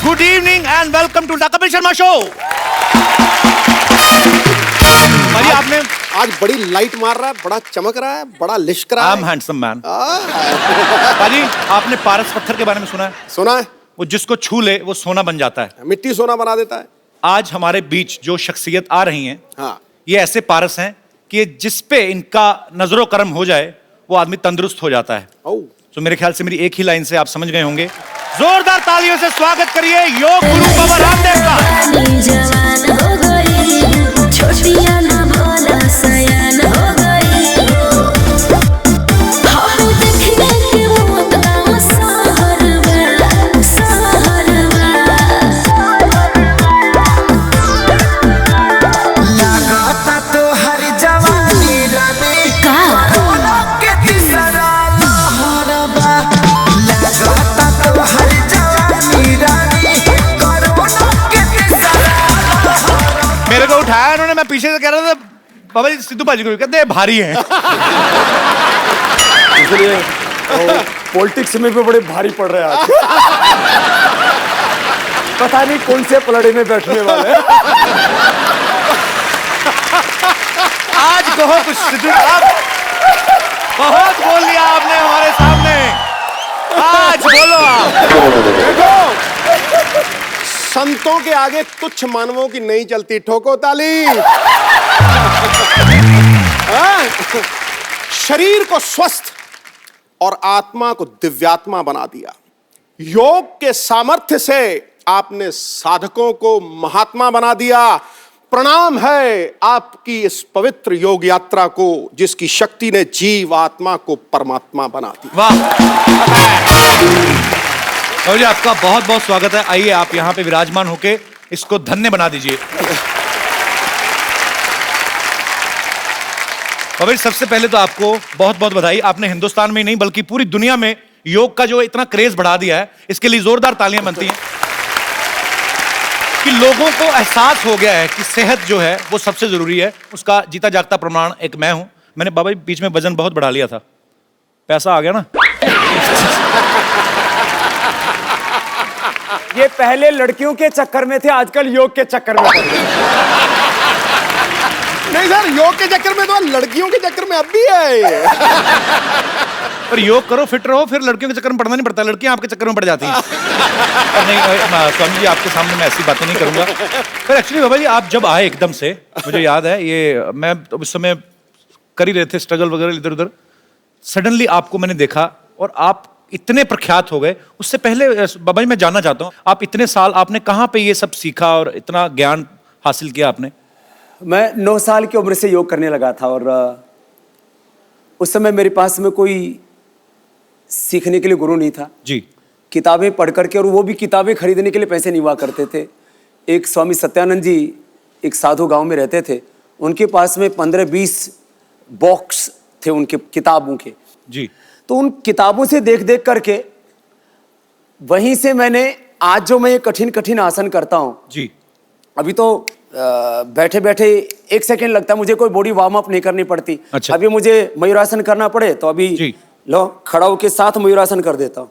Good evening and welcome to the Kapil Sharma show. भाई आपने आज बड़ी लाइट मार रहा है, बड़ा चमक रहा है, बड़ा लिश्क रहा आई एम हैंडसम मैन। भाई आपने पारस पत्थर के बारे में सुना है? सुना है। वो जिसको छू ले वो सोना बन जाता है, मिट्टी सोना बना देता है। आज हमारे बीच जो शख्सियत आ रही हैं, हाँ। ये ऐसे पारस हैं कि जिस पे इनका नजरो करम हो जाए वो आदमी तंदुरुस्त हो जाता है। तो मेरे ख्याल से मेरी एक ही लाइन से आप समझ गए होंगे। जोरदार तालियों से स्वागत करिए योग गुरु बाबा रामदेव का। मेरे को उठाया उन्होंने, मैं पीछे से कह रहा था बाबा जी सिद्धू भाजी को, कहते भारी हैं। इसलिए पॉलिटिक्स में भी बड़े भारी पड़ रहे हैं आज। पता नहीं कौन से पलड़े में बैठने वाले हैं। आज कहो कुछ सिद्धू साहब, बहुत बोल लिया आपने हमारे सामने, आज बोलो आप। देखो, संतों के आगे तुच्छ मानवों की नहीं चलती, ठोको ताली। शरीर को स्वस्थ और आत्मा को दिव्यात्मा बना दिया। योग के सामर्थ्य से आपने साधकों को महात्मा बना दिया। प्रणाम है आपकी इस पवित्र योग यात्रा को, जिसकी शक्ति ने जीव आत्मा को परमात्मा बना दिया। वाह जी, आपका बहुत बहुत स्वागत है। आइए आप यहाँ पे विराजमान होके इसको धन्य बना दीजिए। बाबा जी सबसे पहले तो आपको बहुत बहुत बधाई। आपने हिंदुस्तान में ही नहीं बल्कि पूरी दुनिया में योग का जो इतना क्रेज बढ़ा दिया है, इसके लिए जोरदार तालियां बनती हैं कि लोगों को एहसास हो गया है कि सेहत जो है वो सबसे जरूरी है। उसका जीता जागता प्रमाण एक मैं हूं। मैंने बाबा जी बीच में वजन बहुत बढ़ा लिया था, पैसा आ गया ना। ये पहले लड़कियों के चक्कर में थे, आजकल योग के चक्कर में पड़ गए। नहीं सर, योग के चक्कर में तो लड़कियों के चक्कर में अब भी है। पर योग करो, फिट रहो, फिर लड़कियों के चक्कर में पड़ना नहीं पड़ता, लड़कियां आपके चक्कर में पड़ जाती हैं। नहीं स्वामी जी, आपके सामने मैं ऐसी बातें नहीं करूंगा। पर एक्चुअली बाबा जी आप जब आए एकदम से, मुझे याद है ये, मैं तो उस समय कर ही रहे थे स्ट्रगल वगैरह इधर उधर, सडनली आपको मैंने देखा और आप इतने प्रख्यात हो गए। उससे पहले बाबा जी मैं जानना चाहता हूँ, आप इतने साल आपने कहाँ पे ये सब सीखा और इतना ज्ञान हासिल किया आपने? मैं 9 साल की उम्र से योग करने लगा था और उस समय मेरे पास में कोई सीखने के लिए गुरु नहीं था जी। किताबें पढ़ करके, और वो भी किताबें खरीदने के लिए पैसे नहीं हुआ करते थे। एक स्वामी सत्यानंद जी एक साधु गांव में रहते थे, उनके पास में 15-20 बॉक्स थे उनके किताबों के जी। तो उन किताबों से देख देख करके वहीं से मैंने, आज जो मैं ये कठिन कठिन आसन करता हूँ जी, अभी तो बैठे बैठे 1 सेकेंड लगता है, मुझे कोई बॉडी वार्म अप नहीं करनी पड़ती। अच्छा। अभी मुझे मयूरासन करना पड़े तो अभी जी। लो खड़ा होके साथ मयूरासन कर देता हूँ।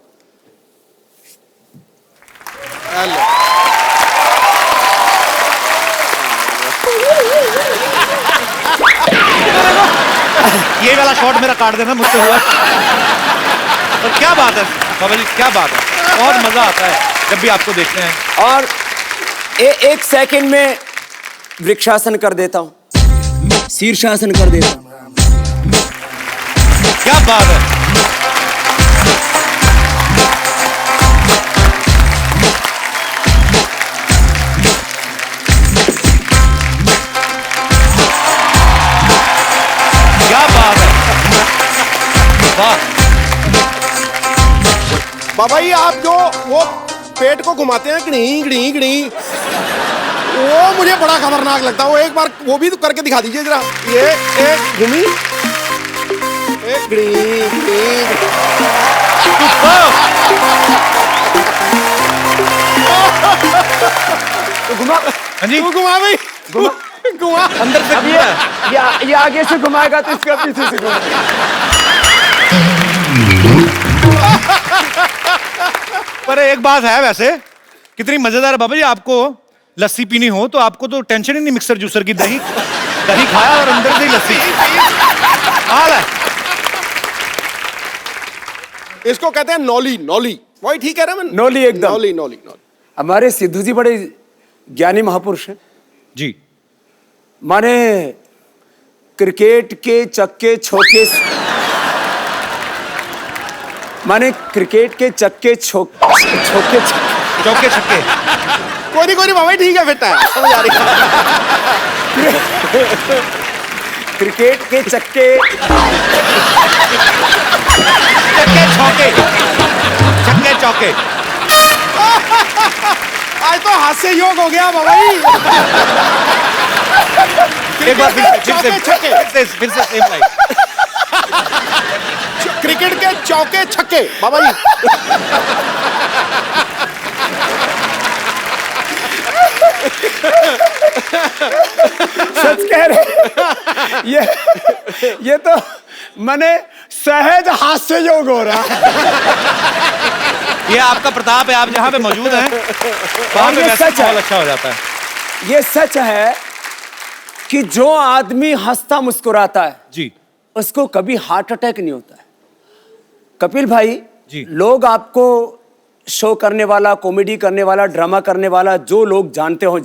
ये वाला शॉट मेरा काट देना, मुझसे हुआ। तो क्या बात है बाबा जी, क्या बात है, बहुत मजा आता है जब भी आपको देखते हैं। और 1 सेकेंड में वृक्षासन कर देता हूँ, शीर्षासन कर देता हूँ। क्या बात है। क्या बात है, वाह। बाबा जी आप जो वो पेट को घुमाते हैं गड़ी गड़ी गड़ी, वो मुझे बड़ा खतरनाक लगता है। वो एक बार वो भी तो करके दिखा दीजिए जरा। ये एक घूमी, एक गड़ी गड़ी। तो घुमा, हाँ जी, तू घुमा भाई, घुमा, घुमा। अंदर से अब ये आगे से घुमाएगा तो इसका पीछे से घुमाएगा। पर एक बात है वैसे, कितनी मजेदार है बाबा जी। आपको लस्सी पीनी हो तो आपको तो टेंशन ही नहीं मिक्सर जूसर की। दही दही खाया और अंदर से ही लस्सी। हाल है। इसको कहते हैं नौली। नौली वही ठीक है ना मैं? नौली एकदम। नौली नौली नौली। हमारे सिद्धू जी बड़े ज्ञानी महापुरुष हैं। जी। माने क्रिकेट के चक्के छोके, माने क्रिकेट के चक्के छोके चौके छक्के। कोई नहीं बाबा ठीक है, बेटा समझ आ रही है। क्रिकेट के चक्के चक्के चौके, चक्के चौके। आज तो हास्य योग हो गया बाबा जी। एक बार चौके छक्के। फिर से सेम लाइन। क्रिकेट के चौके छक्के बाबा जी। सच कह रहे। ये तो मैंने सहज हास्य योग हो रहा। ये आपका प्रताप है, आप जहाँ पे मौजूद हैं वहाँ पे ये वैसे सच है। माहौल अच्छा हो जाता है। ये सच है कि जो आदमी हंसता मुस्कुराता है जी उसको कभी हार्ट अटैक नहीं होता है। कपिल भाई जी। लोग आपको शो करने वाला, कॉमेडी करने वाला, ड्रामा करने वाला जो लोग जानते हो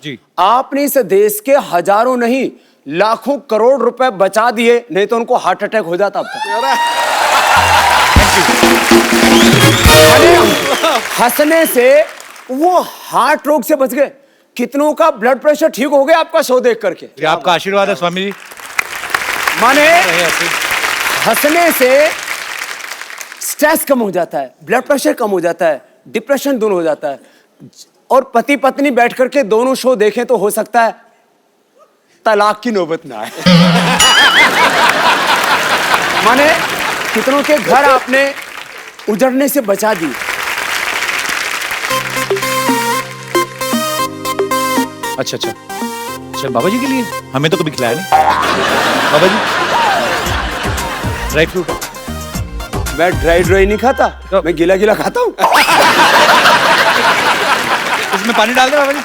जी। आपने इस देश के हजारों नहीं लाखों करोड़ रुपए बचा दिए, नहीं तो उनको हार्ट अटैक हो जाता अब तक। हंसने से वो हार्ट रोग से बच गए। कितनों का ब्लड प्रेशर ठीक हो गया आपका शो देख करके। ये आपका आशीर्वाद है स्वामी जी। माने हंसने से स्ट्रेस कम हो जाता है, ब्लड प्रेशर कम हो जाता है, डिप्रेशन दूर हो जाता है। और पति पत्नी बैठ करके दोनों शो देखें तो हो सकता है तलाक की नौबत ना आए। माने कितनों के घर आपने उजड़ने से बचा दी। अच्छा अच्छा अच्छा। बाबा जी के लिए हमें तो कभी खिलाया नहीं बाबा जी। Dry fruit. मैं ड्राई नहीं खाता, मैं गीला गीला खाता हूँ। इसमें पानी डाल दे बाबा जी।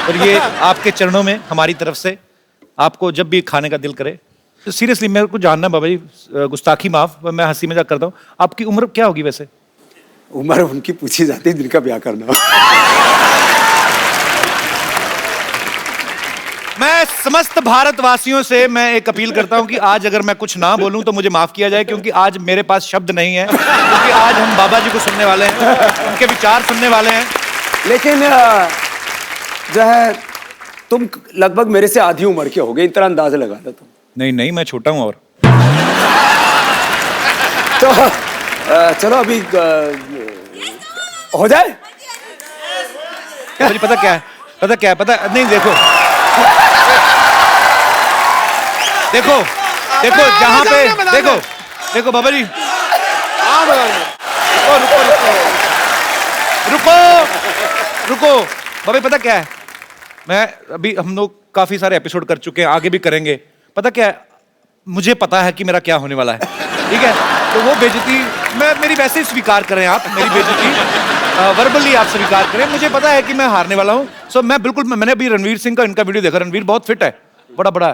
और ये आपके चरणों में हमारी तरफ से आपको जब भी खाने का दिल करे तो सीरियसली मेरे को जानना बाबा जी, गुस्ताखी माफ, मैं हंसी मजाक करता हूँ। आपकी उम्र क्या होगी वैसे? उम्र उनकी पूछी जाती है जिनका ब्याह करना हो। मैं समस्त भारतवासियों से मैं एक अपील करता हूं कि आज अगर मैं कुछ ना बोलूं तो मुझे माफ किया जाए, क्योंकि आज मेरे पास शब्द नहीं है। क्योंकि आज हम बाबा जी को सुनने वाले हैं, उनके विचार सुनने वाले हैं। लेकिन जो है तुम लगभग मेरे से आधी उम्र के हो गए, इतना अंदाजा लगा लो तुम। नहीं नहीं, मैं छोटा हूं। और तो चलो अभी हो जाए। मुझे पता क्या है, पता नहीं, देखो जहां पे देखो बाबा जी। रुको बाबा, पता क्या है, मैं अभी हम लोग काफी सारे एपिसोड कर चुके हैं, आगे भी करेंगे। पता क्या है, मुझे पता है कि मेरा क्या होने वाला है, ठीक है? तो वो बेइज्जती मेरी वैसे ही स्वीकार करें, आप मेरी बेइज्जती वर्बली आप स्वीकार करें। मुझे पता है कि मैं हारने वाला हूं। सो मैं बिल्कुल, मैंने अभी रणवीर सिंह का इनका वीडियो देखा। रणवीर बहुत फिट है, बड़ा,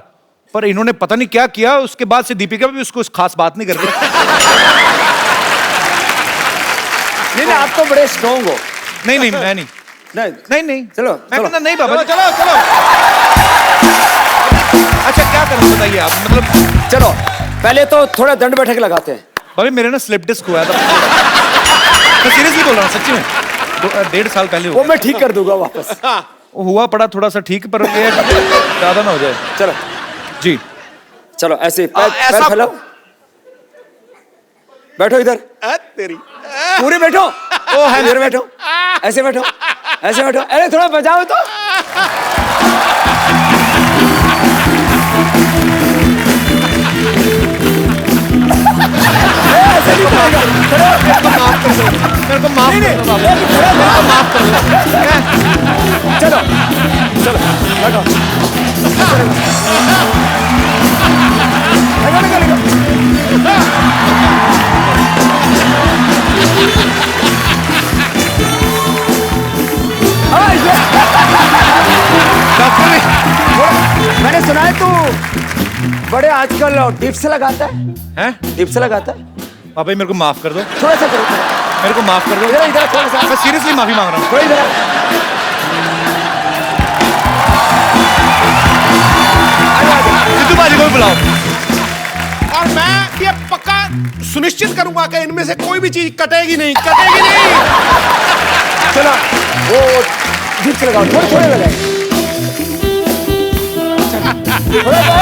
पर इन्होंने पता नहीं क्या किया, उसके बाद से दीपिका भी उसको खास बात नहीं करती। नहीं आप तो बड़े स्ट्रॉन्ग हो। नहीं मैं नहीं। चलो मैं कहता नहीं बाबा जी। चलो। अच्छा क्या करूं बताइए आप, मतलब चलो पहले तो थोड़ा दंड बैठक लगाते हैं। भाभी मेरे ना स्लिप डिस्क हुआ था। मैं सीरियसली बोल रहा हूँ, सच्ची में 1.5 साल पहले वो मैं ठीक कर दूंगा वापस। हुआ पड़ा थोड़ा सा ठीक, पर ये ज्यादा ना हो जाए। चलो जी चलो ऐसे पैर फैलाओ, बैठो इधर तेरी पूरे बैठो। ओ है इधर बैठो, ऐसे बैठो। अरे थोड़ा बजाओ तो। ऐसे नहीं बजाएगा। मेरे को माफ कर दो बाबा, माफ कर दो। चलो बैठो। सुना है तू बड़े आजकल टिप्स लगाता है? हैं? टिप्स लगाता है? पापा जी मेरे को माफ कर दो, थोड़ा सा करो, मेरे को माफ कर दो। इधर इधर थोड़ा सा, मैं सीरियसली माफी मांग रहा हूँ। थोड़ा इधर सिद्धू बाजी को भी बुलाओ। और मैं ये पक्का सुनिश्चित करूंगा कि इनमें से कोई भी चीज कटेगी नहीं, कटेगी नहीं। चलो वो टिप्स लगाओ, थोड़े थोड़े लगाए, थोड़ा सा।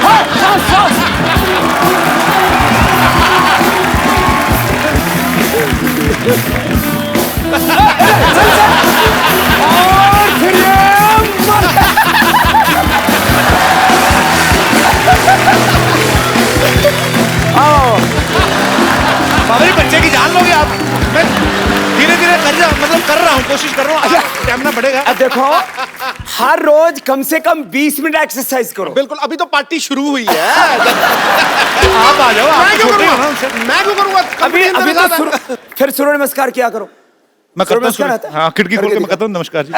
हाँ, सांस, सांस। और फिर ये पापा जी बच्चे की जान लोगे आप। मैं धीरे धीरे कर रहा हूँ, कोशिश कर रहा हूँ। स्टैमिना बढ़ेगा। अब देखो, हर रोज कम से कम 20 मिनट एक्सरसाइज करो। बिल्कुल, अभी तो पार्टी शुरू हुई है। आप आ जाओ। मैं क्यों छोटे हो ना करूंगा? उनसे। मैं क्यों करूंगा? अभी अभी तो फिर सूर्य नमस्कार किया करो। मैं करता नमस्कार हूँ। आता है? हाँ, खिड़की खोल करके के मैं करता हूँ। नमस्कार जी।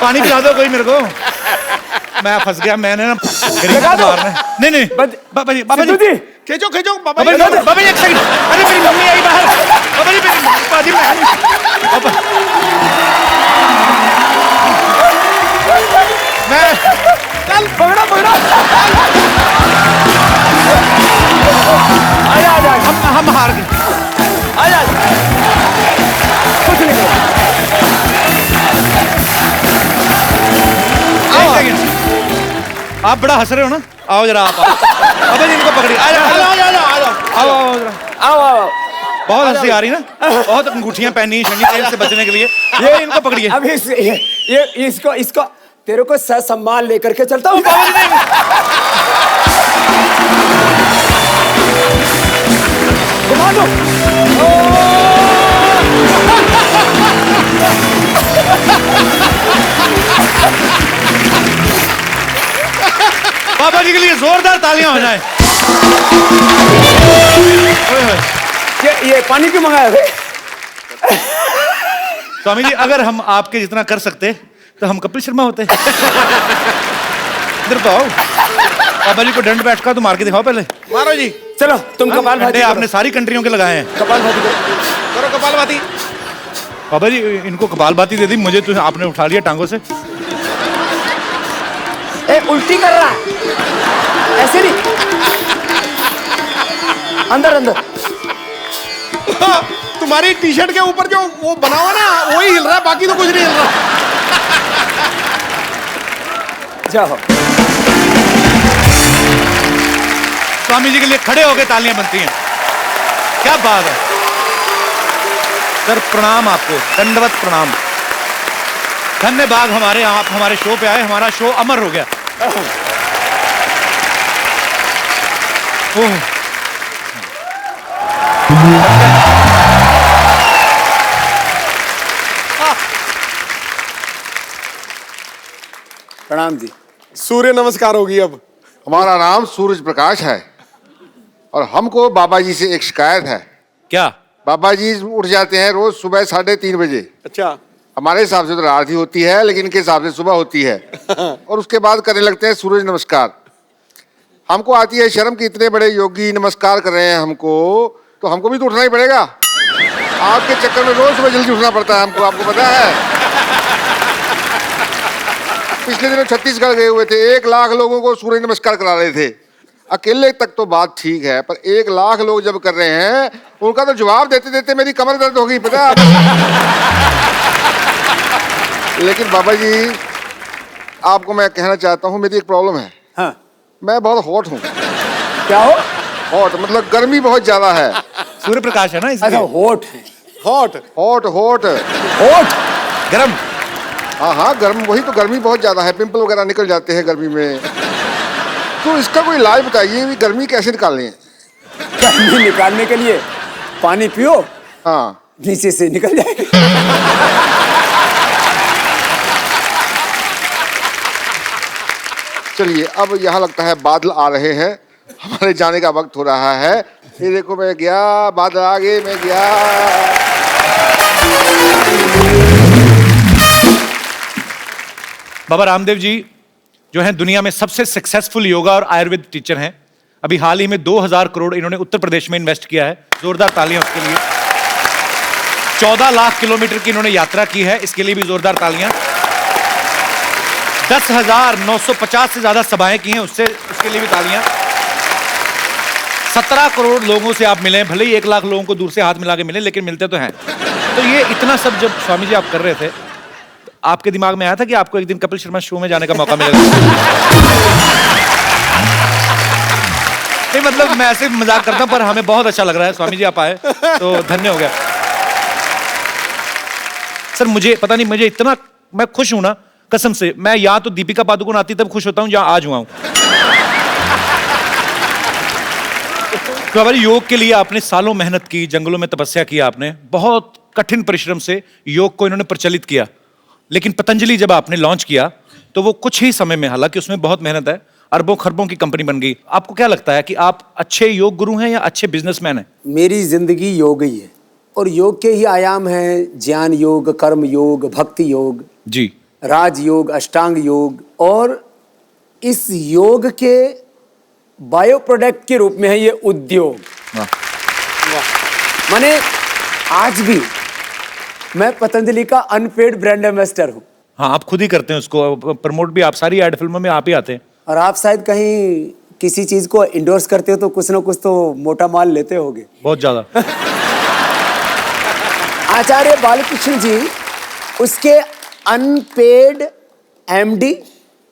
पानी पिला दो कोई मेरे को। मैं फंस गया, मैंने ना गरीब लगा को दो। मारना है। नहीं बाबा जी सिद्धू जी, खींचो खींचो बाबा बाबा जी। जी बाबा जी एक सेकंड। अरे मेरी मम्मी आई बाहर। बाबा जी मेरी बाजी में पापा मैं चल पकड़ो पकड़ो। आजा आजा, हम हार गए। आजा, कुछ नहीं करो। एक सेकंड। आप बड़ा हंस रहे हो ना? आओ जरा आप। बाबा जी इनको पकड़िए। आ जाओ आ जाओ, आ जाओ, आ जाओ। आओ आओ जरा। आओ आओ। बहुत हंसी आ रही ना, बहुत अंगूठियां पहनी शनि तेल से बचने के लिए। ये इनको पकड़िए। अब ये इसको इसको तेरे को सम्मान लेकर के चलता हूँ। बाबा जी नहीं। घुमा दो। बाबा जी के लिए जोरदार तालियां हो जाए। ये पानी क्यों मंगाया है? स्वामी जी अगर हम आपके जितना कर सकते तो हम कपिल शर्मा होते। इधर तो आओ। बाबा जी को दंड बैठ का तो मार के दिखाओ पहले। मारो जी, चलो तुम कपाल भाती करो। आपने सारी कंट्रियों के लगाए हैं। कपाल भाती करो। करो कपालभाति। बाबा जी इनको कपालभाती दे दी, मुझे तो आपने उठा लिया टांगों से। ए उल्टी कर रहा है, ऐसे नहीं, अंदर अंदर। तुम्हारी टी शर्ट के ऊपर जो वो बना हुआ ना, वही हिल रहा है, बाकी तो कुछ नहीं हिल रहा। जाओ। स्वामी जी के लिए खड़े होकर तालियां बनती हैं। क्या बात है सर, प्रणाम आपको, दंडवत प्रणाम। धन्यवाद हमारे आप हमारे शो पे आए, हमारा शो अमर हो गया। ओह प्रणाम जी। सूर्य नमस्कार होगी अब। हमारा नाम सूरज प्रकाश है और हमको बाबा जी से एक शिकायत है। क्या? बाबा जी उठ जाते हैं रोज सुबह 3:30 बजे। अच्छा, हमारे हिसाब से तो रात ही होती है, लेकिन इनके हिसाब से सुबह होती है। और उसके बाद करने लगते हैं सूरज नमस्कार। हमको आती है शर्म कि इतने बड़े योगी नमस्कार कर रहे हैं हमको, तो हमको भी तो उठना ही पड़ेगा। आपके चक्कर में रोज सुबह जल्दी उठना पड़ता है हमको, आपको पता है। पिछले दिनों छत्तीसगढ़ गए हुए थे, 1 लाख लोगों को सूर्य नमस्कार करा रहे थे। अकेले तक तो बात ठीक है, पर 1 लाख लोग जब कर रहे हैं, उनका तो जवाब देते देते मेरी कमर दर्द हो गई, पता है। लेकिन बाबा जी आपको मैं कहना चाहता हूँ, मेरी एक प्रॉब्लम है। हाँ, मैं बहुत हॉट हूँ। क्या हो? हॉट मतलब गर्मी बहुत ज्यादा है। सूर्य प्रकाश है ना अच्छा, इसलिए। होठ है। हॉट। हॉट हॉट होठ गरम। हाँ हाँ, गर्म, वही तो, गर्मी बहुत ज्यादा है, पिंपल वगैरह निकल जाते हैं गर्मी में। तो इसका कोई इलाज बताइए, भी गर्मी कैसे निकालें। गर्मी निकालने के लिए पानी पियो, हाँ, नीचे से निकल जाएगा। चलिए अब यहाँ लगता है बादल आ रहे हैं, हमारे जाने का वक्त हो रहा है। ये देखो मैं गया, बादल आ गए, मैं गया। बाबा रामदेव जी जो हैं दुनिया में सबसे सक्सेसफुल योगा और आयुर्वेद टीचर हैं। अभी हाल ही में 2000 करोड़ इन्होंने उत्तर प्रदेश में इन्वेस्ट किया है, जोरदार तालियां उसके लिए। 14 लाख किलोमीटर की इन्होंने यात्रा की है, इसके लिए भी जोरदार तालियां। 10,950 से ज्यादा सभाएं की हैं, उसके लिए भी तालियां। 17 करोड़ लोगों से आप मिले, भले ही 1 लाख लोगों को दूर से हाथ मिला के मिले, लेकिन मिलते तो हैं। तो ये इतना सब जब स्वामी जी आप कर रहे थे, तो आपके दिमाग में आया था कि आपको एक दिन कपिल शर्मा शो में जाने का मौका मिलेगा? नहीं, मतलब मैं ऐसे मजाक करता हूं, पर हमें बहुत अच्छा लग रहा है स्वामी जी आप आए, तो धन्य हो गया। सर मुझे पता नहीं, मुझे इतना मैं खुश हूं ना, कसम से। मैं या तो दीपिका पादुकोण आती तब खुश होता हूं, जहां आज हुआ हूं। तो हमारे योग के लिए आपने सालों मेहनत की, जंगलों में तपस्या की, आपने बहुत कठिन परिश्रम से योग को इन्होंने प्रचलित किया। लेकिन पतंजलि जब आपने लॉन्च किया तो वो कुछ ही समय में, हालांकि उसमें बहुत मेहनत है, अरबों खरबों की कंपनी बन गई। आपको क्या लगता है कि आप अच्छे योग गुरु हैं या अच्छे बिजनेसमैन हैं? मेरी जिंदगी योग ही है, और योग के ही आयाम हैं ज्ञान योग, कर्म योग, भक्ति योग जी, राज योग, अष्टांग योग, और इस योग के बायो प्रोडक्ट के रूप में है ये उद्योग। माने आज भी मैं पतंजलि का अनपेड ब्रांड एम्बेसडर हूं। हाँ, आप खुद ही करते हैं उसको प्रमोट भी, आप सारी एड फिल्मों में आप ही आते हैं। और आप शायद कहीं किसी चीज को इंडोर्स करते हो तो कुछ ना कुछ तो मोटा माल लेते होगे। बहुत ज्यादा। आचार्य बालकृष्ण जी उसके अनपेड एमडी,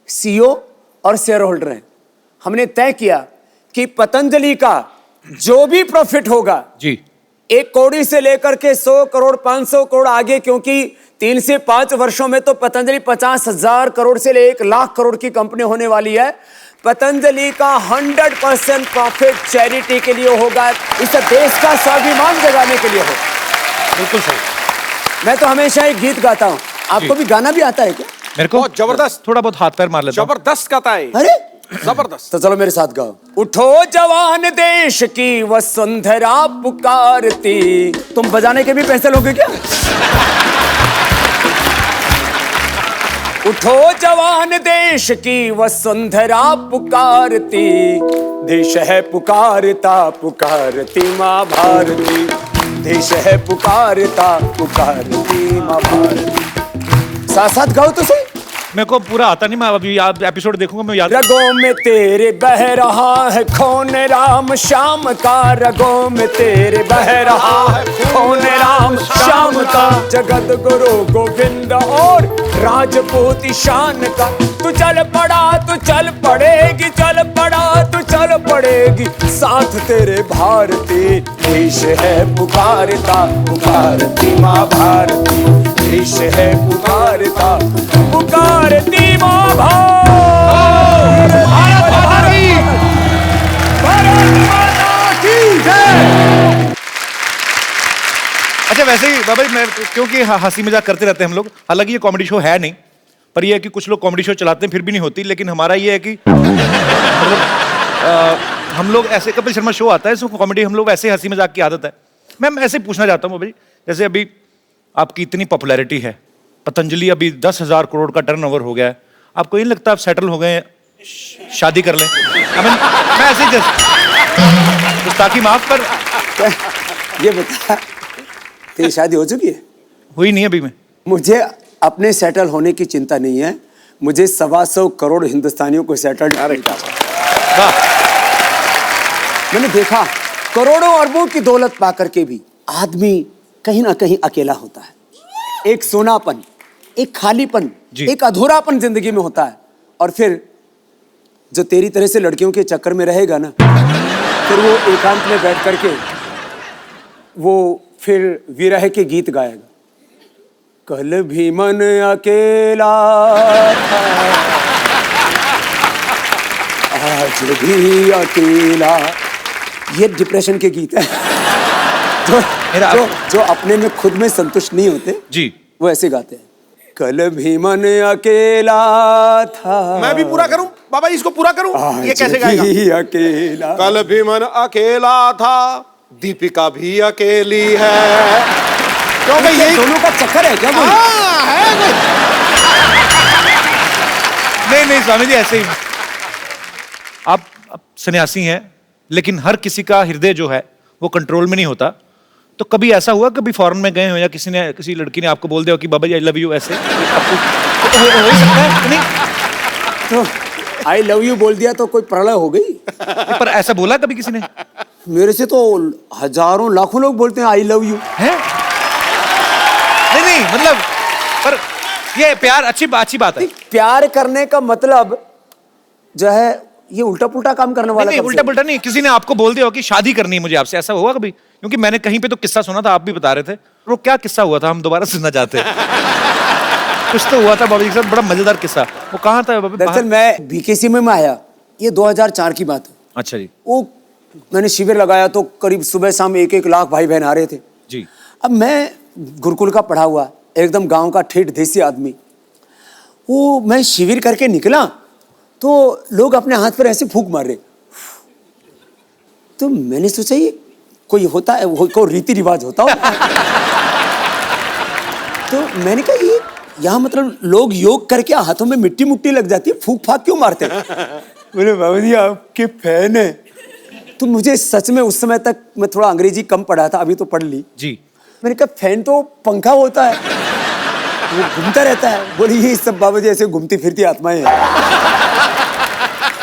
सीईओ और शेयर होल्डर हैं। हमने तय किया कि पतंजलि का जो भी प्रॉफिट होगा जी, 1 कौड़ी से लेकर के 100 करोड़ 500 करोड़ आगे, क्योंकि 3 से 5 वर्षों में तो पतंजलि 50,000 करोड़ से 1 लाख करोड़ की कंपनी होने वाली है। पतंजलि का 100% प्रॉफिट चैरिटी के लिए होगा, इस देश का स्वाभिमान जगाने के लिए होगा। बिल्कुल सही। मैं तो हमेशा एक गीत गाता हूँ, आपको भी गाना भी आता है क्या? मेरे को बहुत जबरदस्त, थोड़ा बहुत हाथ पैर मार लेता हूं। जबरदस्त गाता है। अरे जबरदस्त। तो चलो मेरे साथ गाओ। उठो जवान देश की वसुंधरा पुकारती। तुम बजाने के भी पैसे लोगे क्या? उठो जवान देश की वसुंधरा पुकारती, देश है पुकारता पुकारती माँ भारती, देश है पुकारता पुकारती माँ भारती। साथ साथ गाओ तो सही। मेरे को पूरा आता नहीं, मैं अभी याद एपिसोड देखूंगा, मैं याद। रगों में तेरे बह रहा है खून राम श्याम का, रगों में तेरे बह रहा है खून राम श्याम का, जगत गुरु गोविंद और राजपूत शान का। तू चल पड़ा तू चल पड़ेगी, चल पड़ा तू चल पड़ेगी, साथ तेरे भारती, देश है पुकारता पुकारती माँ भारती, देश है पुकारता पुकारती माँ भारत माता की जय। अच्छा, वैसे ही बाबा जी, मैं क्योंकि हंसी मजाक करते रहते हैं हम लोग, हालांकि ये कॉमेडी शो है नहीं, पर ये है कि कुछ लोग कॉमेडी शो चलाते हैं फिर भी नहीं होती, लेकिन हमारा ये है कि हम लोग ऐसे, कपिल शर्मा शो आता है, इसमें कॉमेडी हम लोग ऐसे हंसी मजाक की आदत है। मैं ऐसे पूछना चाहता हूँ बाबा जी, जैसे अभी आपकी इतनी पॉपुलैरिटी है, पतंजलि अभी 10,000 करोड़ का टर्नओवर हो गया है, आपको नहीं लगता आप सेटल हो गए, शादी कर लें? मैं ऐसे जस्ट ताकि माफ कर। ये बता, तेरी शादी हो चुकी है? हुई नहीं अभी। मैं मुझे अपने सेटल होने की चिंता नहीं है, मुझे 125 करोड़ हिंदुस्तानियों को सेटल। मैंने देखा करोड़ों अरबों की दौलत पाकर के भी आदमी कहीं ना कहीं अकेला होता है। एक सोनापन, एक खालीपन, एक अधूरापन जिंदगी में होता है। और फिर जो तेरी तरह से लड़कियों के चक्कर में रहेगा ना, फिर वो एकांत में बैठ करके वो फिर विरह के गीत गाएगा। कल भी मन अकेला था, आज भी अकेला। ये डिप्रेशन के गीत है। जो अपने में खुद में संतुष्ट नहीं होते जी, वो ऐसे गाते हैं। कल भी मन अकेला था। मैं भी पूरा करूं? बाबा जी इसको पूरा करूं, ये कैसे गाएगा? भी अकेला कल भी मन अकेला था, दीपिका भी अकेली है। क्यों भाई, यही दोनों का चक्कर है क्या कोई? है कोई? नहीं नहीं स्वामी जी, ऐसे ही आप सन्यासी हैं, लेकिन हर किसी का हृदय जो है वो कंट्रोल में नहीं होता। तो कभी ऐसा हुआ, कभी फॉरेन में गए हो या किसी लड़की ने आपको बोल दिया हो कि बाबा जी आई लव यू, ऐसे आपको तो हो ही सकता है कि नहीं? तो आई लव यू बोल दिया तो कोई प्रलय हो गई? पर ऐसा बोला कभी किसी ने? मेरे से तो हजारों लाखों लोग बोलते हैं आई लव यू। है? नहीं नहीं, मतलब पर ये प्यार अच्छी बात है। प्यार करने का मतलब जो है ये उल्टा पुल्टा काम करने वाला। नहीं उल्टा पुल्टा नहीं, किसी ने आपको बोल दिया हो कि शादी करनी है मुझे आपसे, ऐसा हुआ कभी? क्योंकि मैंने कहीं पे तो किस्सा सुना था, आप भी बता रहे थे, वो क्या किस्सा हुआ था, हम दोबारा सुनना चाहते हैं। कुछ तो हुआ था बाबा जी के साथ, बड़ा मजेदार किस्सा। वो कहाँ था बाबा? दरअसल मैं बीकेसी में आया, ये 2004 की बात है। अच्छा जी। वो मैंने शिविर लगाया तो करीब सुबह शाम 1-1 लाख भाई बहन आ रहे थे जी। अब मैं गुरुकुल का पढ़ा हुआ एकदम गांव का ठेठ देसी आदमी, वो मैं शिविर करके निकला तो लोग अपने हाथ पर ऐसे फूंक मार रहे। तो मैंने सोचा ये कोई होता है, कोई रीति रिवाज होता होगा। तो मैंने कहा ये यहाँ मतलब लोग योग करके हाथों में मिट्टी मुट्टी लग जाती है, फूंक फाक क्यों मारते हैं? बोले बाबा जी आपके फैन है। तो मुझे सच में उस समय तक मैं थोड़ा अंग्रेजी कम पढ़ा था, अभी तो पढ़ ली जी। मैंने कहा फैन तो पंखा होता है, वो घूमता रहता है। बोले ये सब बाबा जी ऐसे घूमती फिरती आत्माएं हैं।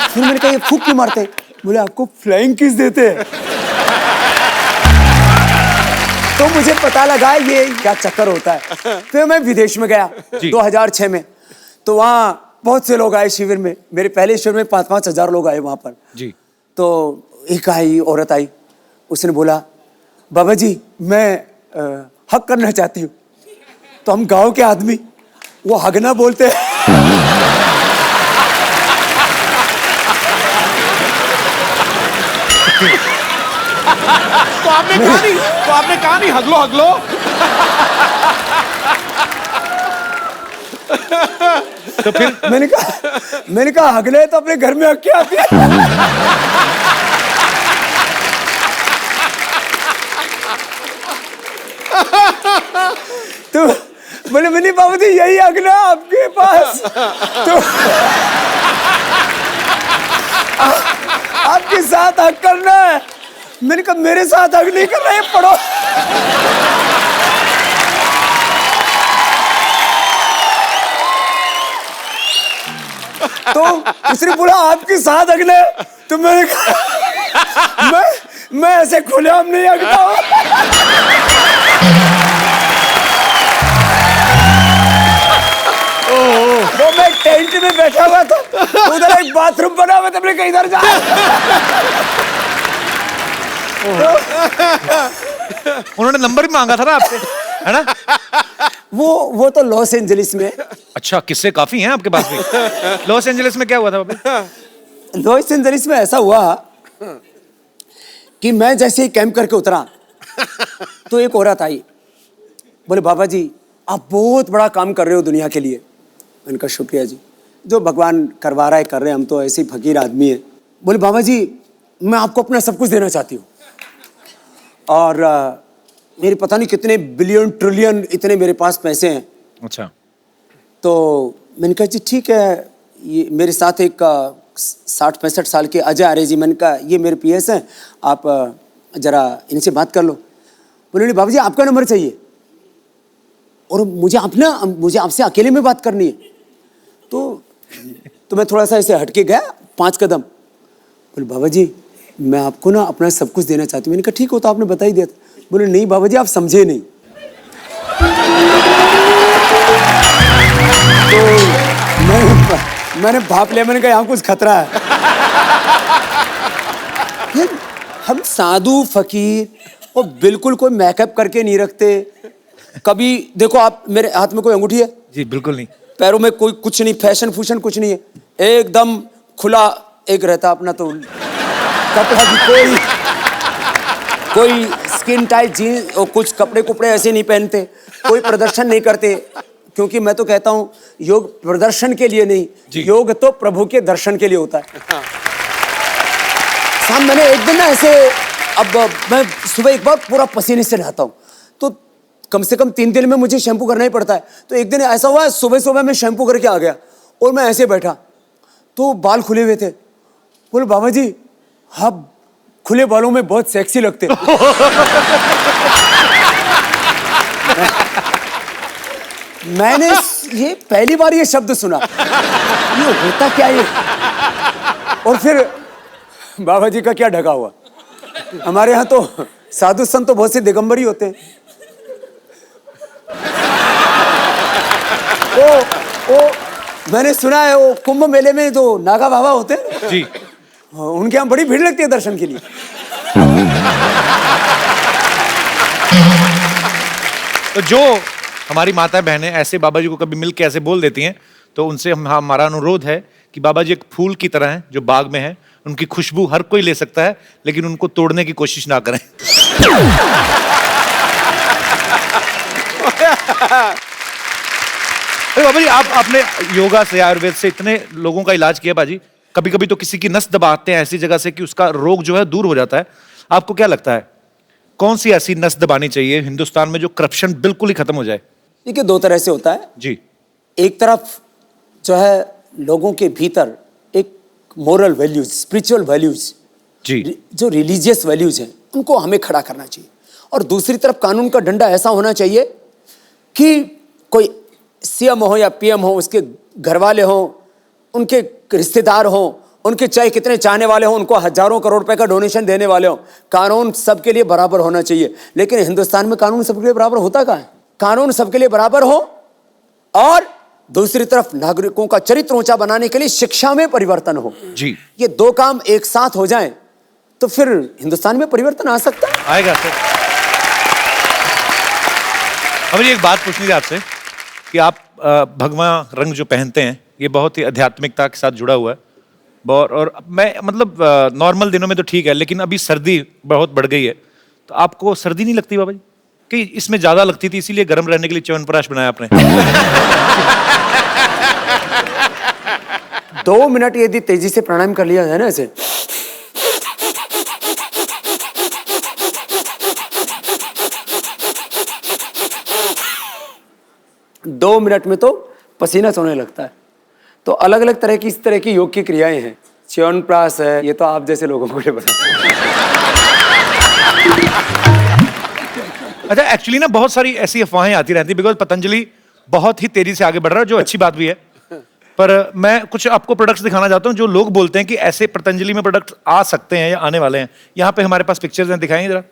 फिर मैंने कहा ये फूंक क्यों मारते हैं? बोले आपको फ्लाइंग किस देते हैं। तो मुझे पता लगा ये क्या चक्कर होता है। फिर मैं विदेश में गया 2006 में, तो वहाँ बहुत से लोग आए शिविर में। मेरे पहले शिविर में 5-5 हजार लोग आए वहाँ पर जी। तो एक औरत आई, उसने बोला बाबा जी मैं हक करना चाहती हूँ। तो हम गांव के आदमी वो हगना बोलते हैं। तो आपने कहा नहीं हगलो हगलो। तो फिर मैंने कहा हगले तो अपने घर में हक के आती है। तो बोले मैंने बाबू जी यही अगला आपके पास, तो आपके साथ हक करना है। मैंने कहा मेरे साथ हक नहीं करना है, पढ़ो। तो उसने बोला आपके साथ हगना है, तो मैंने कहा मैं ऐसे खुलेआम नहीं हगता हूं। वो मैं टेंट में बैठा हुआ था, उधर एक बाथरूम बना हुआ था, मैंने कहा इधर जा। उन्होंने नंबर भी मांगा था ना आपसे, है ना? वो तो लॉस एंजलिस में। अच्छा, किस्से काफी हैं आपके पास भी। लॉस एंजलिस में क्या हुआ था बाबा? लॉस एंजलिस में ऐसा हुआ कि मैं जैसे ही कैंप करके उतरा तो एक औरत आई, बोले बाबा जी आप बहुत बड़ा काम कर रहे हो दुनिया के लिए। मैंने कहा शुक्रिया जी, जो भगवान करवा रहा है कर रहे हैं, हम तो ऐसे ही फकीर आदमी है। बोले बाबा जी मैं आपको अपना सब कुछ देना चाहती हूँ, और मेरे पता नहीं कितने बिलियन ट्रिलियन इतने मेरे पास पैसे हैं। अच्छा। तो मैंने कहा जी ठीक है। ये मेरे साथ एक 60-65 साल के अजय आर्य जी, मैंने कहा ये मेरे पीएस हैं, आप जरा इनसे बात कर लो। बोले बाबा जी आपका नंबर चाहिए और मुझे आपसे अकेले में बात करनी है। तो मैं थोड़ा सा ऐसे हटके गया 5 कदम। बोले बाबा जी मैं आपको ना अपना सब कुछ देना चाहती हूँ। मैंने कहा ठीक हो तो आपने बता ही दिया था। बोले नहीं बाबा जी आप समझे नहीं। तो मैंने भाप लिया, मैंने कहा यहाँ कुछ खतरा है। हम साधु फकीर और बिल्कुल कोई मेकअप करके नहीं रखते। कभी देखो आप मेरे हाथ में कोई अंगूठी है? जी बिल्कुल नहीं। पैरों में कोई कुछ नहीं, फैशन फूशन कुछ नहीं है, एकदम खुला एक रहता अपना। तो कपड़ा भी कोई स्किन टाइट जीन्स और कुछ कपड़े कुपड़े ऐसे नहीं पहनते, कोई प्रदर्शन नहीं करते, क्योंकि मैं तो कहता हूं योग प्रदर्शन के लिए नहीं, योग तो प्रभु के दर्शन के लिए होता है। शाम मैंने एक दिन ना ऐसे, अब मैं सुबह एक बार पूरा पसीने से नहाता हूं, तो कम से कम 3 दिन में मुझे शैम्पू करना ही पड़ता है। तो एक दिन ऐसा हुआ, सुबह सुबह मैं शैम्पू करके आ गया और मैं ऐसे बैठा तो बाल खुले हुए थे। बोले बाबा जी आप खुले बालों में बहुत सेक्सी लगते। मैंने ये पहली बार ये शब्द सुना, ये होता क्या ये? और फिर बाबा जी का क्या ढका हुआ, हमारे यहाँ तो साधु संत तो बहुत से दिगंबर ही होते हैं। वो मैंने सुना है वो कुंभ मेले में जो नागा बाबा होते हैं जी, उनके यहाँ बड़ी भीड़ लगती है दर्शन के लिए। तो जो हमारी माता बहनें ऐसे बाबा जी को कभी मिल के ऐसे बोल देती हैं, तो उनसे हमारा अनुरोध है कि बाबा जी एक फूल की तरह हैं जो बाग में है, उनकी खुशबू हर कोई ले सकता है, लेकिन उनको तोड़ने की कोशिश ना करें। अरे बाबा जी, आपने योगा से, आयुर्वेद से इतने लोगों का इलाज किया बाजी, कभी कभी तो किसी की नस दबाते हैं ऐसी जगह से कि उसका रोग जो है दूर हो जाता है। आपको क्या लगता है कौन सी ऐसी नस दबानी चाहिए हिंदुस्तान में जो करप्शन बिल्कुल ही खत्म हो जाए? देखिए 2 तरह से होता है जी। एक तरफ जो है लोगों के भीतर एक मोरल वैल्यूज, स्पिरिचुअल वैल्यूज, जी, जो रिलीजियस वैल्यूज हैं उनको हमें खड़ा करना चाहिए। और दूसरी तरफ कानून का डंडा ऐसा होना चाहिए कि कोई सीएम हो या पीएम हो, उसके घर वाले हों, उनके रिश्तेदार हों, उनके चाहे कितने चाहने वाले हों, उनको हजारों करोड़ रुपए का डोनेशन देने वाले हों, कानून सबके लिए बराबर होना चाहिए। लेकिन हिंदुस्तान में कानून सबके लिए बराबर होता कहाँ है? कानून सबके लिए बराबर हो और दूसरी तरफ नागरिकों का चरित्र ऊंचा बनाने के लिए शिक्षा में परिवर्तन हो। जी, ये 2 काम एक साथ हो जाएं तो फिर हिंदुस्तान में परिवर्तन आ सकता है। आएगा सर। अब मुझे एक बात पूछनी थी आपसे कि आप भगवा रंग जो पहनते हैं ये बहुत ही आध्यात्मिकता के साथ जुड़ा हुआ है, और मैं मतलब नॉर्मल दिनों में तो ठीक है, लेकिन अभी सर्दी बहुत बढ़ गई है, तो आपको सर्दी नहीं लगती बाबा जी? कि इसमें ज्यादा लगती थी इसीलिए गर्म रहने के लिए च्यवनप्राश बनाया आपने। 2 मिनट यदि तेजी से प्राणायाम कर लिया जाए ना ऐसे, दो मिनट में तो पसीना सोने लगता है। तो अलग अलग तरह की इस तरह की योग की क्रियाएं हैं। च्यवनप्राश है, ये तो आप जैसे लोगों को लिए बताते हैं। अच्छा, एक्चुअली ना बहुत सारी ऐसी अफवाहें आती रहती, बिकॉज पतंजलि बहुत ही तेजी से आगे बढ़ रहा है, जो अच्छी बात भी है। पर मैं कुछ आपको प्रोडक्ट्स दिखाना चाहता हूं जो लोग बोलते हैं कि ऐसे पतंजलि में प्रोडक्ट आ सकते हैं या आने वाले हैं। यहाँ पे हमारे पास पिक्चर्स हैं, दिखाएंगे जरा।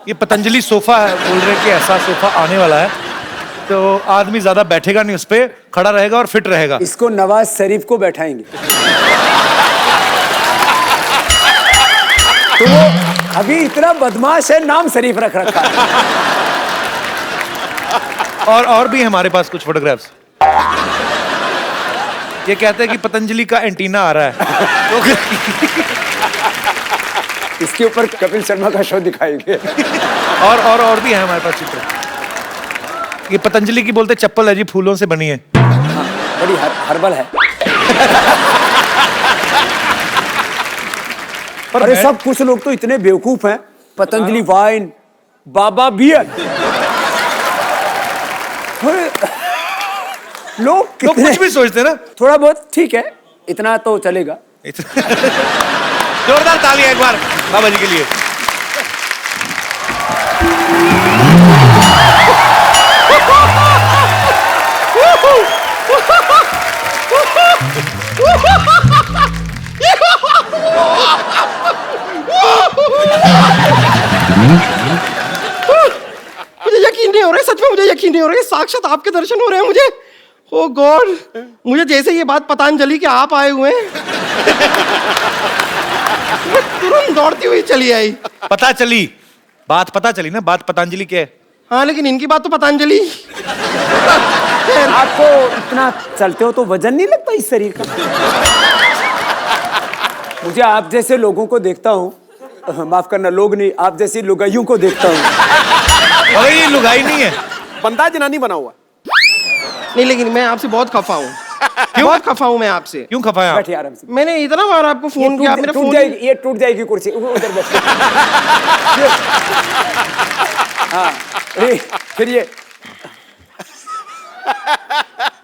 ये पतंजलि सोफा है, बोल रहे हैं कि ऐसा सोफा आने वाला है, तो आदमी ज्यादा बैठेगा नहीं, उस पे खड़ा रहेगा और फिट रहेगा। इसको नवाज शरीफ को बैठाएंगे। तो वो अभी इतना बदमाश है, नाम शरीफ रख रखा है। और भी हमारे पास कुछ फोटोग्राफ्स। ये कहते हैं कि पतंजलि का एंटीना आ रहा है। इसके ऊपर कपिल शर्मा का शो दिखाएंगे। और भी है हमारे पास चित्र। ये पतंजलि की बोलते चप्पल है जी, फूलों से बनी है। बड़ी हर्बल है। पर अरे सब कुछ लोग तो इतने बेवकूफ हैं। पतंजलि वाइन, बाबा बियर, लोग कुछ भी सोचते हैं ना। थोड़ा बहुत ठीक है, इतना तो चलेगा। जोरदार तालियां एक बार बाबा जी के लिए। मुझे यकीन नहीं हो रहा है, सच में मुझे यकीन नहीं हो रहा है, साक्षात आपके दर्शन हो रहे हैं मुझे। ओ गॉड, मुझे जैसे ये बात पतंजलि के आप आए हुए हैं, मैं तुरंत दौड़ती हुई चली आई। पता चली ना, बात पतंजलि के है। हाँ, लेकिन इनकी बात तो पतंजलि। आपको इतना चलते हो तो वजन नहीं लगता इस शरीर का? मुझे आप जैसे लोगों को देखता हूँ, माफ करना लोग नहीं, आप जैसी लुगाइयों को देखता हूँ। अरे ये लुगाई नहीं है, बंदा जनानी बना हुआ। नहीं लेकिन मैं आपसे बहुत खफा हूँ, बहुत खफा हूँ मैं आपसे। क्यों खफा है आप? बैठिए आराम से। मैंने इतना बार आपको फोन किया, आप मेरा टूट फोन जाएगी, ये टूट जाएगी कुर्सी, उधर बैठ। हाँ, फिर ये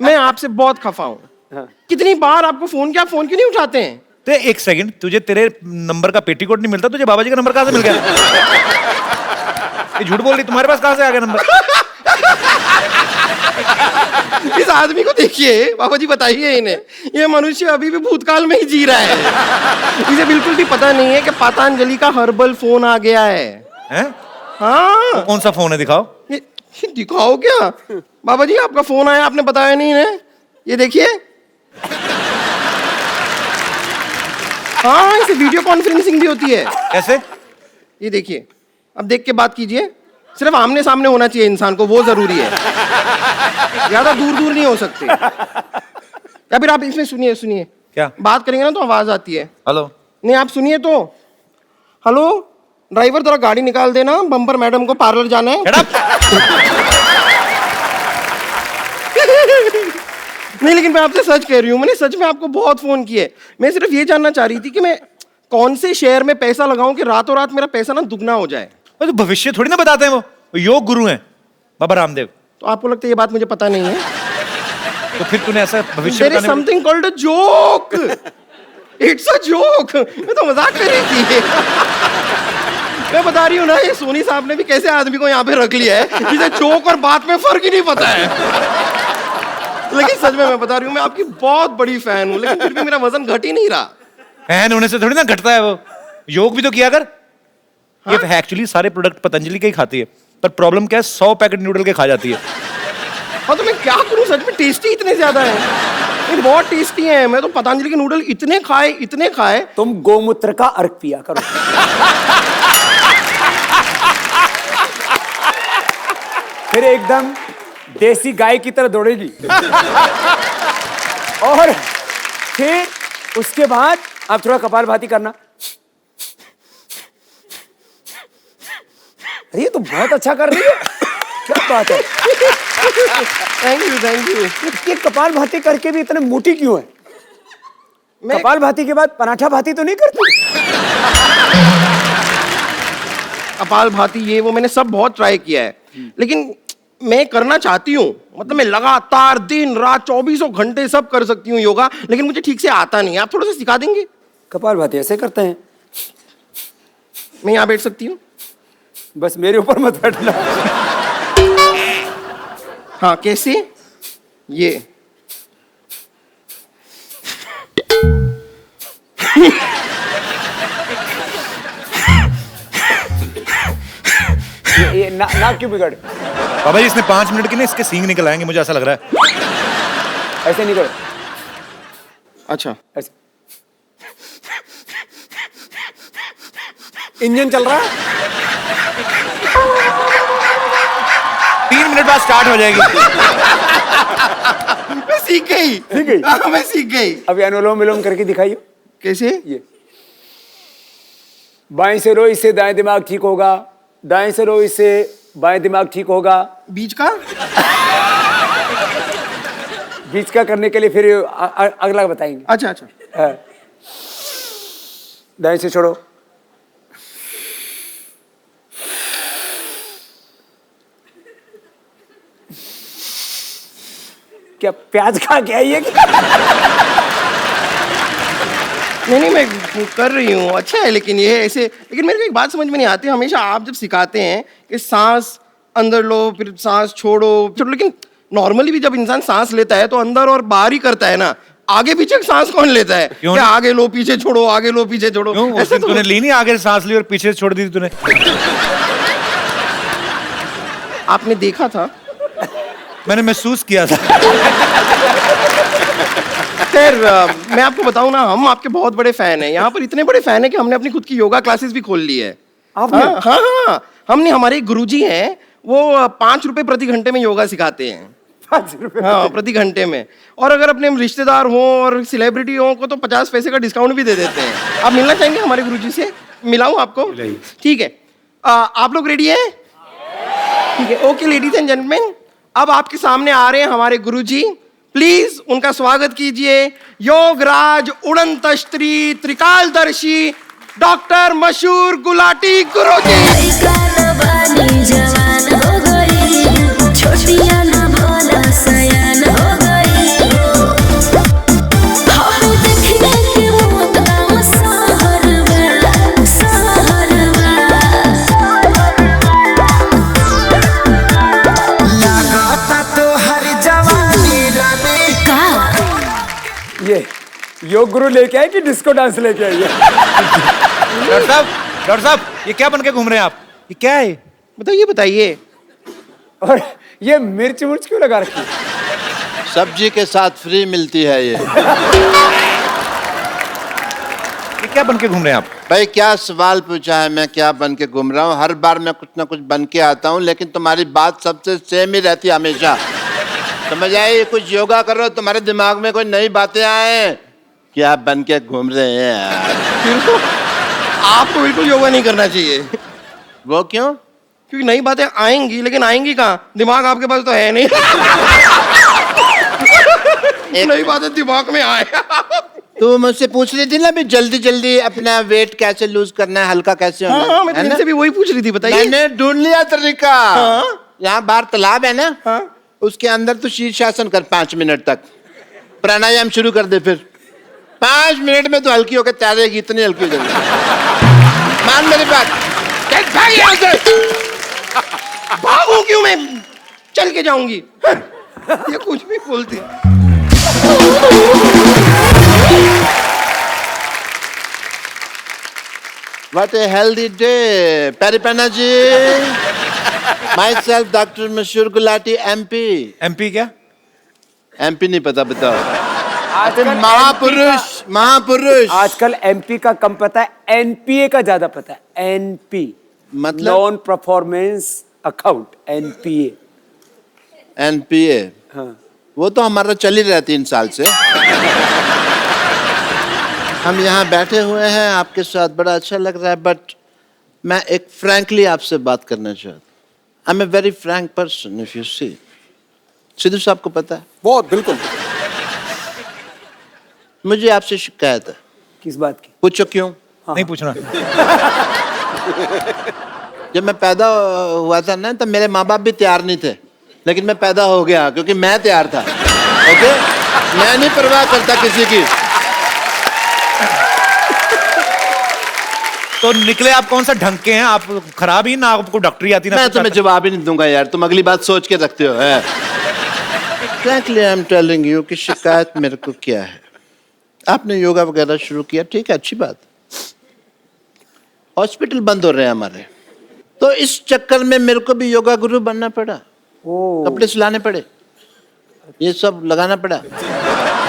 मैं आपसे बहुत खफा हूँ। हाँ। कितनी बार आपको फोन किया, आप फोन क्यों नहीं उठाते हैं? तो एक सेकंड, तुझे तेरे नंबर का पेटीकोट नहीं मिलता, तुझे बाबा जी का नंबर कहाँ से मिल गया? ये झूठ बोल रही, तुम्हारे पास कहाँ से आ गया नंबर? इस आदमी को देखिए, बाबा जी बताइए इन्हें, ये मनुष्य अभी भी भूतकाल में ही जी रहा है। इसे बिल्कुल भी पता नहीं है कि पतंजलि का हर्बल फोन आ गया है। हैं? हाँ, कौन सा फोन है, दिखाओ। ये दिखाओ क्या? बाबा जी आपका फोन आया, आपने बताया नहीं है। ये देखिए, हाँ इसे वीडियो कॉन्फ्रेंसिंग भी होती है। कैसे? ये देखिए, अब देख के बात कीजिए। सिर्फ आमने सामने होना चाहिए इंसान को, वो जरूरी है, ज्यादा दूर दूर नहीं हो सकते। या फिर आप इसमें सुनिए, सुनिए क्या? बात करेंगे ना तो आवाज आती है। हेलो। नहीं आप सुनिए तो। हेलो ड्राइवर, जरा गाड़ी निकाल देना, बम्पर मैडम को पार्लर जाना है। Shut up! नहीं लेकिन मैं आपसे सच कह रही हूँ, मैंने सच में आपको बहुत फोन किए। मैं सिर्फ ये जानना चाह रही थी कि मैं कौन से शेयर में पैसा लगाऊं कि रातों रात मेरा पैसा ना दुगना हो जाए। तो भविष्य थोड़ी ना बताते हैं, वो योग गुरु हैं बाबा रामदेव। तो आपको लगता है ये बात मुझे पता नहीं है? तो फिर तूने ऐसा भविष्य There is बताने में- something called a joke. It's a joke. मैं तो मजाक कर रही थी। मैं बता रही हूँ ना, ये सोनी साहब ने भी कैसे आदमी को यहाँ पे रख लिया है जिसे जोक और बात में फर्क ही नहीं पता है। लेकिन सच में मैं बता रही हूँ, मैं आपकी बहुत बड़ी फैन हूँ, लेकिन फिर भी मेरा वजन घट ही नहीं रहा। फैन होने से थोड़ी ना घटता है वो। योग भी तो किया कर। ये एक्चुअली सारे प्रोडक्ट पतंजलि के ही खाती है, पर प्रॉब्लम क्या है, 100 पैकेट नूडल के खा जाती है। हाँ तो मैं क्या करूँ, सच में टेस्टी इतने ज्यादा है, ये बहुत टेस्टी है। मैं तो पतंजलि के नूडल इतने खाए। तुम गोमूत्र का अर्क पिया करो। फिर एकदम देसी गाय की तरह दौड़ेगी। और फिर उसके बाद आप थोड़ा कपालभाति करना। अरे ये तो बहुत अच्छा कर रही है, क्या बात है। Thank you. ये कपालभाति करके भी इतने मोटी क्यों है? मैं कपालभाति के बाद पराठा भाती तो नहीं करती? कपाल भाती ये वो मैंने सब बहुत ट्राई किया है, लेकिन मैं करना चाहती हूँ। मतलब मैं लगातार दिन रात 24 घंटे सब कर सकती हूँ योगा, लेकिन मुझे ठीक से आता नहीं है। आप थोड़ा सा सिखा देंगे? कपालभाति ऐसे करते हैं। मैं यहाँ बैठ सकती हूँ? बस मेरे ऊपर मत बैठना। हाँ कैसे? ये ये नाक क्यों बिगड़? बाबा जी इसने 5 मिनट के ना इसके सींग निकल आएंगे, मुझे ऐसा लग रहा है। ऐसे नहीं करो, अच्छा ऐसे। इंजन चल रहा है। 3 मिनट बाद स्टार्ट हो जाएगी। मैं सीख गई। हाँ, मैं सीख गई। अभी अनुलोम विलोम करके दिखाइए। कैसे? ये बाएं से रो, इससे दाएं दिमाग ठीक होगा। दाएं से रो, इससे बाएं दिमाग ठीक होगा। बीच का? बीच का करने के लिए फिर अगला बताएंगे। अच्छा। हाँ। दाएं से छोड़ो। क्या प्याज खा के आई है? नहीं मैं कर रही हूँ, अच्छा है। लेकिन ये ऐसे, लेकिन मेरे को एक बात समझ में नहीं आती। हमेशा आप जब सिखाते हैं कि सांस अंदर लो फिर सांस छोड़ो, लेकिन नॉर्मली भी जब इंसान सांस लेता है तो अंदर और बाहर ही करता है ना, आगे पीछे सांस कौन लेता है? क्यों क्या नहीं? आगे लो पीछे छोड़ो, आगे लो पीछे छोड़ो, क्यों? उस ऐसे दिन तो तूने ली नहीं, आगे सांस ली और पीछे से छोड़ दी थी तूने। आपने देखा था? मैंने महसूस किया था। खैर मैं आपको बताऊं ना, हम आपके बहुत बड़े फैन हैं। यहाँ पर इतने बड़े फैन हैं कि हमने अपनी खुद की योगा क्लासेस भी खोल ली है। आपने? हाँ, हमने, हमारे एक गुरुजी हैं, वो 5 रुपए प्रति घंटे में योगा सिखाते हैं। 5 रुपए? हाँ, प्रति घंटे में। और अगर अपने रिश्तेदार हो और सेलिब्रिटी हो को तो 50 पैसे का डिस्काउंट भी दे देते हैं। आप मिलना चाहेंगे हमारे गुरुजी से? मिलाऊं आपको? ठीक है। आप लोग रेडी हैं? ठीक है। ओके लेडीज एंड जेंटलमैन, अब आपके सामने आ रहे हैं हमारे गुरुजी, प्लीज उनका स्वागत कीजिए। योगराज उड़ंत स्त्री त्रिकालदर्शी डॉक्टर मशहूर गुलाटी गुरुजी। ये योग गुरु लेके आए कि डिस्को डांस लेके आए? डॉक्टर साहब ये क्या बन के घूम रहे हैं आप? ये क्या है? बताइए बताइए। और ये मिर्च मुर्च क्यों लगा रखी? सब्जी के साथ फ्री मिलती है ये। ये क्या बन के घूम रहे हैं आप? भाई क्या सवाल पूछा है, मैं क्या बन के घूम रहा हूँ? हर बार मैं कुछ ना कुछ बन के आता हूँ, लेकिन तुम्हारी बात सबसे सेम ही रहती है हमेशा। समझ आए? कुछ योगा करो, तुम्हारे दिमाग में कोई नई बातें आए, क्या बन के घूम रहे हैं यार? आपको बिल्कुल योगा नहीं करना चाहिए। वो क्यों? क्योंकि नई बातें आएंगी, लेकिन आएंगी कहाँ? दिमाग आपके पास तो है नहीं। नई बातें दिमाग में आए। तू मुझसे पूछ रही थी ना भी जल्दी जल्दी अपना वेट कैसे लूज करना है, हल्का कैसे होना हाँ, मैं है तो ना? इनसे भी वही पूछ रही थी, बताइए। मैंने ढूंढ लिया तरीका। हाँ? यहाँ बाहर तालाब है ना, हाँ? उसके अंदर तू शीर्षासन कर 5 मिनट तक, प्राणायाम शुरू कर दे, फिर 5 मिनट में तो हल्की होकर तैरेगी, इतनी हल्की हो जाएगी। मान मेरी बात। भाग यहाँ से। भागू क्यों मैं? चल के जाऊंगी। ये कुछ भी बोलती। What a healthy day, Paripana ji. Myself, Dr. Mashur Gulati, MP. MP क्या? MP नहीं पता, बताओ। आजकल महापुरुष, महापुरुष। आजकल एमपी का कम पता है, एनपीए का ज्यादा पता है। एनपी मतलब? Non performance account, NPA. NPA। हाँ। वो तो हमारा चल ही रहा 3 साल से। हम यहाँ बैठे हुए हैं आपके साथ, बड़ा अच्छा लग रहा है, बट मैं एक फ्रैंकली आपसे बात करना चाहता हूँ। I am a very frank person, if you see. Sidhu साहब को पता है? बहुत बिल्कुल। मुझे आपसे शिकायत है। किस बात की? पूछो क्यों? नहीं पूछना। जब मैं पैदा हुआ था ना, तब मेरे माँ बाप भी तैयार नहीं थे, लेकिन मैं पैदा हो गया क्योंकि मैं तैयार था। ओके? मैं नहीं परवाह करता किसी की। तो निकले आप कौन सा ढंग के हैं? आप खराब ही ना, आपको डॉक्टरी आती ना? मैं तुम्हें जवाब ही नहीं दूंगा यार, तुम अगली बात सोच के रखते हो। Frankly I am telling you कि शिकायत मेरे को क्या है। आपने योगा वगैरह शुरू किया, ठीक है, अच्छी बात। हॉस्पिटल बंद हो रहे हैं हमारे, तो इस चक्कर में मेरे को भी योगा गुरु बनना पड़ा। कपड़े सिलाने पड़े, ये सब लगाना पड़ा।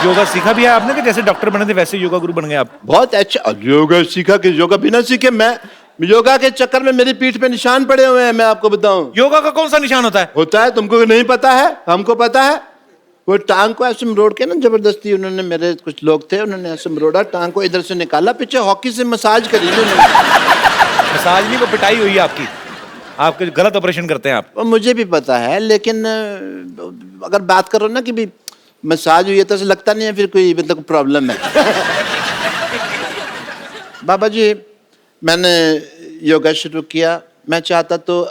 योगा सीखा भी है आपने कि जैसे डॉक्टर बने थे वैसे योगा गुरु बन गए आप? बहुत अच्छा योगा सीखा कि योगा बिना सीखे मैं योगा के चक्कर में मेरी पीठ पे निशान पड़े हुए हैं, मैं आपको बताऊं। योगा का कौन सा निशान होता है? होता है, तुमको नहीं पता है, हमको पता है। वो टांग को ऐसे मरोड़ के ना, जबरदस्ती उन्होंने, मेरे कुछ लोग थे, उन्होंने ऐसे मरोड़ा, टांग को इधर से निकाला, पीछे हॉकी से मसाज करी उन्होंने। मसाज नहीं, वो पिटाई हुई है आपकी। आपके गलत ऑपरेशन करते हैं आप। और मुझे भी पता है, लेकिन अगर बात करो ना कि भी मसाज हुई है, तो ऐसा लगता नहीं है फिर कोई मतलब प्रॉब्लम है। बाबा जी, मैंने योगा शुरू किया, मैं चाहता तो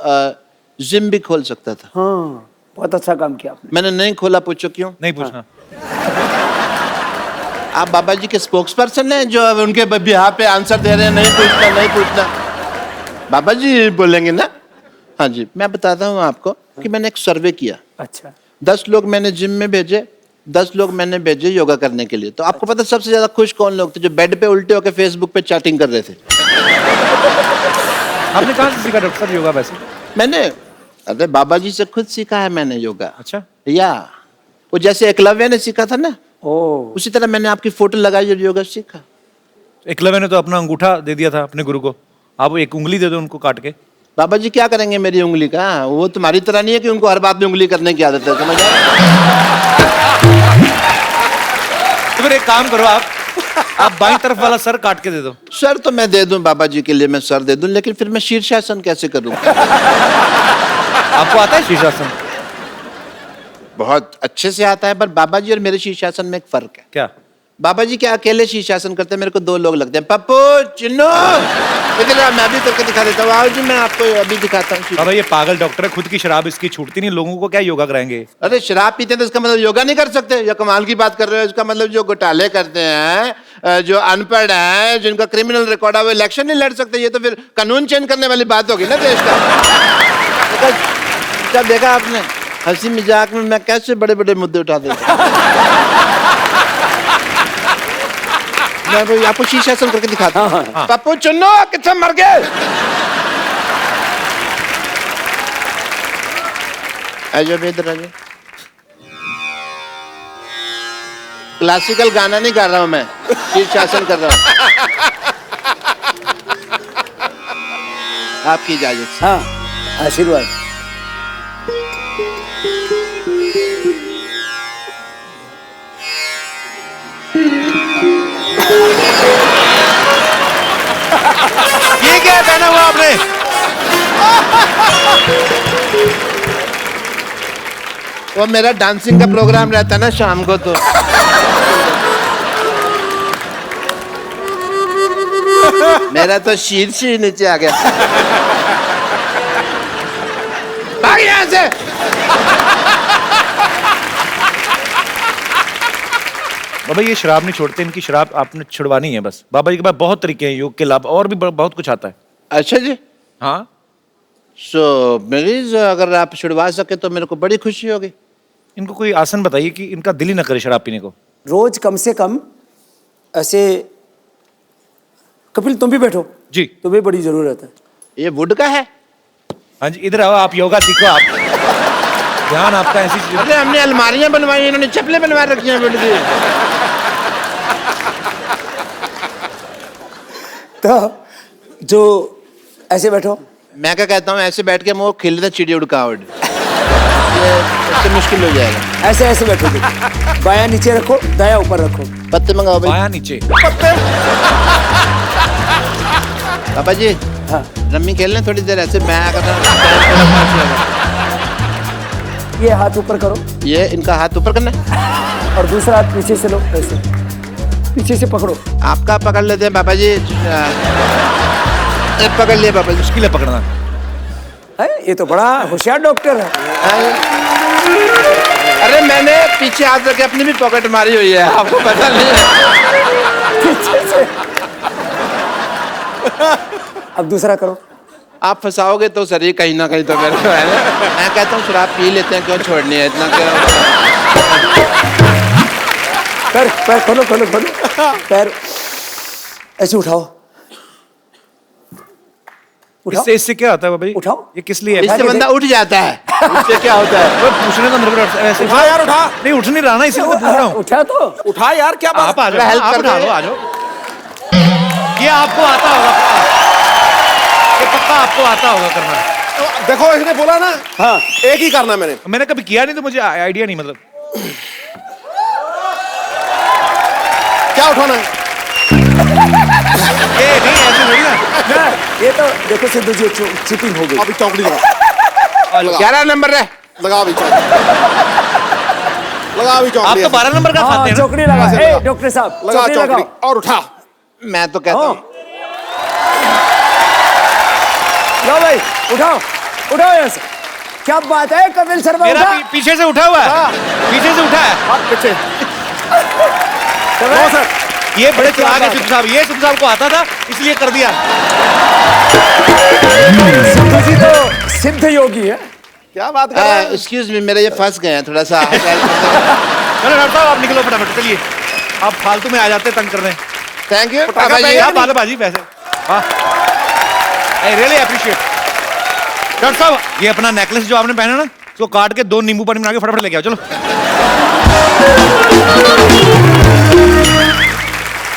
जिम भी खोल सकता था। हाँ, बहुत अच्छा काम किया आपने। मैंने नहीं खोला, पूछो क्यों? नहीं पूछना। आप बाबा जी के स्पोक्स पर्सन हैं जो अब उनके बिहार पे आंसर दे रहे हैं, नहीं पूछना, नहीं पूछना। बाबा जी बोलेंगे ना। हाँ जी, मैं बताता हूँ आपको कि मैंने एक सर्वे किया। अच्छा। 10 लोग मैंने जिम में भेजे, 10 लोग मैंने भेजे योगा करने के लिए। तो आपको पता सबसे ज्यादा खुश कौन लोग थे? जो बेड पे उल्टे होकर फेसबुक पे चैटिंग कर रहे थे। आपने कहाँ से सीखा डॉक्टर साहब योगा वैसे? मैंने, अरे बाबा जी से खुद सीखा है मैंने योगा। अच्छा। या वो जैसे एकलव्य ने सीखा था ना, ओ, उसी तरह मैंने आपकी फोटो लगाई और योगा सीखा। एकलव्य ने तो अपना अंगूठा दे दिया था अपने गुरु को, आप एक उंगली दे दो उनको काट के। बाबा जी क्या करेंगे मेरी उंगली का? वो तुम्हारी तरह नहीं है कि उनको हर बात में उंगली करने की आदत है, समझ आए? तो फिर एक काम करो, आप बाईं तरफ वाला सर काट के दे दो। सर तो मैं दे दूं बाबा जी के लिए, मैं सर दे दूं, लेकिन फिर मैं शीर्षासन कैसे करूं? आपको आता है शीर्षासन? बहुत अच्छे से आता है, पर बाबा जी और मेरे शीर्षासन में एक फर्क है। क्या? बाबा जी क्या अकेले शीर्षासन करते हैं, मेरे को दो लोग लगते हैं। पप्पू, चिन्नू, इधर आओ, मैं अभी करके दिखा देता हूँ। आओ जी, मैं आपको अभी दिखाता हूँ। बाबा ये पागल डॉक्टर है, खुद की शराब इसकी छूटती नहीं, लोगों को क्या योगा कराएंगे? अरे शराब पीते हैं तो इसका मतलब योगा नहीं कर सकते? या कमाल की बात कर रहे हो? इसका मतलब जो घोटाले करते हैं, जो अनपढ़ हैं, जिनका क्रिमिनल रिकॉर्ड है, वो इलेक्शन नहीं लड़ सकते। ये तो फिर कानून चेंज करने वाली बात होगी ना देश का। क्या देखा आपने, हंसी मजाक में मैं कैसे बड़े बड़े मुद्दे उठा देता हूं। मैं तो आपको शीर्षासन करके दिखाता हूँ। पप्पू चुन्नो कितना मर गए। आजो इधर आजो। क्लासिकल गाना नहीं गा रहा हूं मैं, शीर्षासन कर रहा हूं। आपकी इजाजत से। हाँ, आशीर्वाद। ये क्या पहना हुआ आपने? वो मेरा डांसिंग का प्रोग्राम रहता है ना शाम को, तो मेरा तो शीर्ष ही नीचे आ गया। भाग यहाँ से। बाबा ये शराब नहीं छोड़ते, इनकी शराब आपने छुड़वानी है बस। बाबा जी के पास बहुत तरीके हैं योग के लाभ, और भी बहुत कुछ आता है। अच्छा जी, हाँ सो प्लीज अगर आप छुड़वा सके तो मेरे को बड़ी खुशी होगी। इनको कोई आसन बताइए कि इनका दिल ही ना करे शराब पीने को। रोज कम से कम ऐसे, कपिल तुम भी बैठो जी। तुम्हें बड़ी जरूरत है। ये वुड का है? हाँ जी, इधर आओ, आप योगा सीखो। आप ध्यान आपका ऐसी चीज। अरे हमने अलमारियां बनवाई, इन्होंने चप्पलें बनवा रखी हैं वुड की। तो जो ऐसे बैठो, मैं क्या कहता हूँ, ऐसे बैठ के मुँह खिल चिड़ी उड़कावट, ये इससे मुश्किल हो जाएगा। ऐसे ऐसे बैठो। देखो, बायां नीचे रखो, दायां ऊपर रखो। पत्ते मंगाओ भाई। बायां नीचे। पापा जी, हाँ, रम्मी खेल लें थोड़ी देर ऐसे। मैं करता ये हाथ ऊपर करो ये इनका हाथ ऊपर करना है और दूसरा हाथ पीछे से लो, ऐसे पीछे से पकड़ो। आपका पकड़ लेते हैं पापा जी। पकड़ लिया पापा जी। मुश्किल है पकड़ना। है, ये तो बड़ा होशियार डॉक्टर है। अरे मैंने पीछे हाथ रख के अपनी भी पॉकेट मारी हुई है, आपको पता नहीं है। पीछे से। अब दूसरा करो। आप फंसाओगे तो सर ही कहीं ना कहीं तो मेरे को है ना। मैं कहता हूँ शराब पी लेते हैं, क्यों छोड़नी है इतना, क्यों? पैर पैर खोलो खोलो खोलो, पैर ऐसे उठाओ। उठाओ, इससे क्या होता है बाबा जी? उठाओ। ये किस लिए है? इससे बंदा उठ जाता है। इससे क्या होता है? वो पूछने का मेरे को ऐसे। उठा यार, उठा। नहीं उठ नहीं रहा ना, इसीलिए तो पूछ रहा हूँ। उठा तो उठा यार, क्या बात। आप आ जाओ, हेल्प आप कर उठा दे। लो, आ जाओ। ये आपको आता होगा पक्का। ये पक्का आपको आता होगा करना। देखो इसने बोला ना, हाँ, एक ही करना मैंने। मैंने कभी किया नहीं तो मुझे आइडिया नहीं, मतलब क्या उठाना है? ये नहीं ऐसे थोड़ी ना। ये तो देखो सिद्धू जी, चीटिंग हो गई। अभी चौकड़ी लगा। 11 नंबर है। लगा अभी चौकड़ी। लगा अभी आप चौकड़ी। तो 12 नंबर का हाँ, खाते हैं ना? चौकड़ी लगा। ऐसे ए, लगा। डॉक्टर साहब लगा चौकड़ी चौकड़ी लगाओ। और उठा। मैं तो कहता हूँ लो भाई, उठाओ उठाओ यहाँ से। क्या बात है कपिल शर्मा, मेरा उठा। पीछे से उठा हुआ है, पीछे से उठा है। हाथ पीछे। नो सर, ये बड़े चलाक है सिद्धू साहब, ये सिद्धू साहब को आता था इसलिए कर दिया। सिद्धू जी तो सिद्ध योगी है। क्या बात कर रहे हैं? एक्सक्यूज मी, मेरे ये फंस गए हैं थोड़ा सा। चलो डॉक्टर साहब आप निकलो फटाफट, चलिए। आप फालतू में आ जाते हैं, तंग कर रहे हैं। थैंक यू पटाखा पापा जी। पहले आप बाजी वैसे। हाँ, आई रियली अप्रिशिएट। डॉक्टर साहब ये अपना नेकलेस जो आपने पहना ना, उसको काट के 2 नींबू पानी बना के फटाफट लेके आओ, चलो।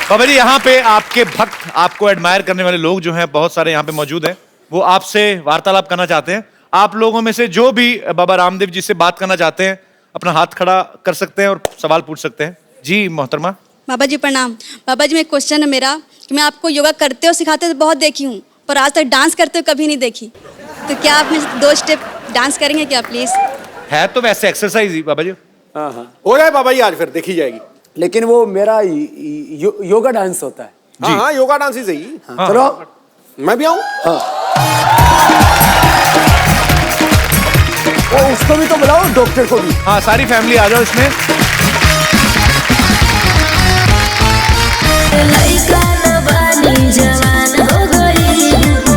बाबा जी यहाँ पे आपके भक्त, आपको एडमायर करने वाले लोग जो हैं बहुत सारे यहाँ पे मौजूद हैं, वो आपसे वार्तालाप करना चाहते हैं। आप लोगों में से जो भी बाबा रामदेव जी से बात करना चाहते हैं, अपना हाथ खड़ा कर सकते हैं और सवाल पूछ सकते हैं। जी मोहतरमा। बाबा जी प्रणाम। बाबा जी में क्वेश्चन है मेरा कि मैं आपको योगा करते और सिखाते तो बहुत देखी हूँ, पर आज तक डांस करते हुए कभी नहीं देखी। तो क्या आप मुझे 2 स्टेप डांस करेंगे क्या प्लीज? है तो वैसे एक्सरसाइज ही बाबा जी। हाँ हाँ, हो जाए बाबा जी, आज फिर देखी जाएगी। लेकिन वो मेरा योगा डांस होता है। हाँ हाँ, योगा डांस ही सही। हाँ, चलो मैं भी आऊं? वो उसको भी तो बुलाओ, डॉक्टर को भी। हाँ, सारी फैमिली आ जाओ इसमें। लइका न बानी जवान हो गई,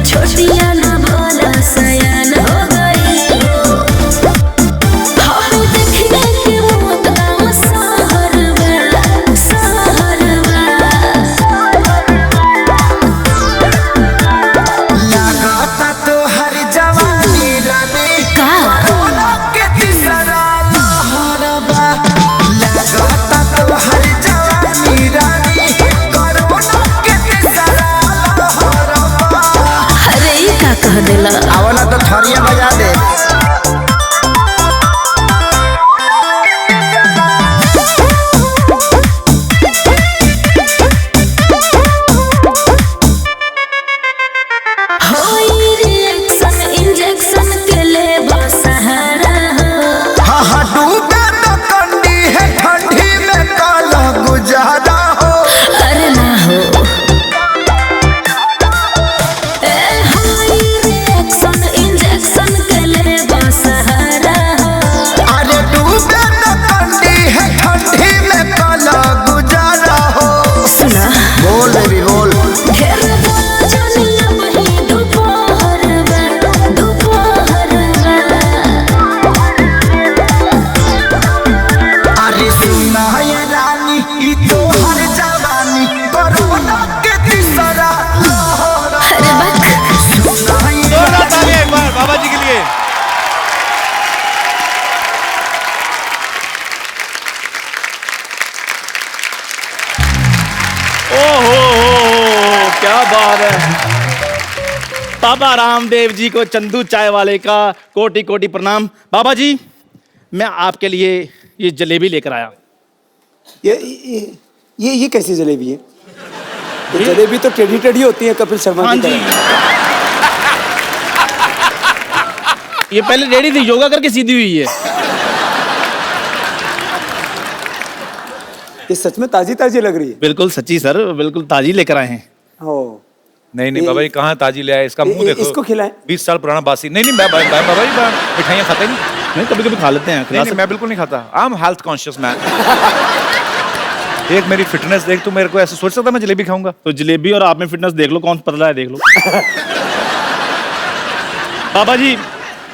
छोटिया न भोला सयान हो गई। हम देखने के मौत गाँव सहरवा, सहरवा। लगाता तो हर जवानी रानी का के तीसरा लहरबा। लगाता तो हर जवानी रानी कोरोना के तीसरा लहरबा। अरे ई का कह देला। आवला तो थरिया बजा दे। होई रिएक्शन इंजेक्शन के ले सहारा हो। हाँ हाँ, डूबे तो कंडी है ठंडी में काला गुजारा हो। अरे ना हो। ए होई रिएक्शन इंजेक्शन के ले सहारा हो। अरे डूबे तो कंडी है ठंडी में काला गुजारा हो। सुना बोल बेबी बोल। ढेर जनिया वही दोपहर में, दोपहर में। अरे सुना ये रानी, ई तो हर जवानी कोरोना के तीसरा लहर। अरे बक सुना ये जोरदार ताली एक बार बाबा जी के लिए। ओहो, क्या बात है। बाबा रामदेव जी को चंदू चाय वाले का कोटि कोटि प्रणाम। बाबा जी, मैं आपके लिए ये जलेबी लेकर आया। ये कैसी जलेबी है? ये जलेबी तो टेढ़ी टेढ़ी होती है कपिल शर्मा हाँ की जी, तरह। ये पहले रेडी थी, योगा करके सीधी हुई है। ये सच में ताजी ताजी लग रही है। बिल्कुल सच्ची सर, बिल्कुल ताजी लेकर आए हैं। ओ, नहीं नहीं बाबा जी, कहाँ ताजी ले आए? इसका मुंह देखो। इसको खिलाएं। 20 साल पुराना बासी। नहीं नहीं, बाबा जी मिठाइयाँ खाते नहीं। नहीं, कभी कभी खा लेते हैं। नहीं नहीं, मैं बिल्कुल नहीं खाता। I am health conscious man. देख मेरी फिटनेस देख, तू मेरे को ऐसे सोच सकता मैं जलेबी खाऊंगा? तो जलेबी और आप में फिटनेस देख लो, कौन पतला है देख लो। बाबा जी,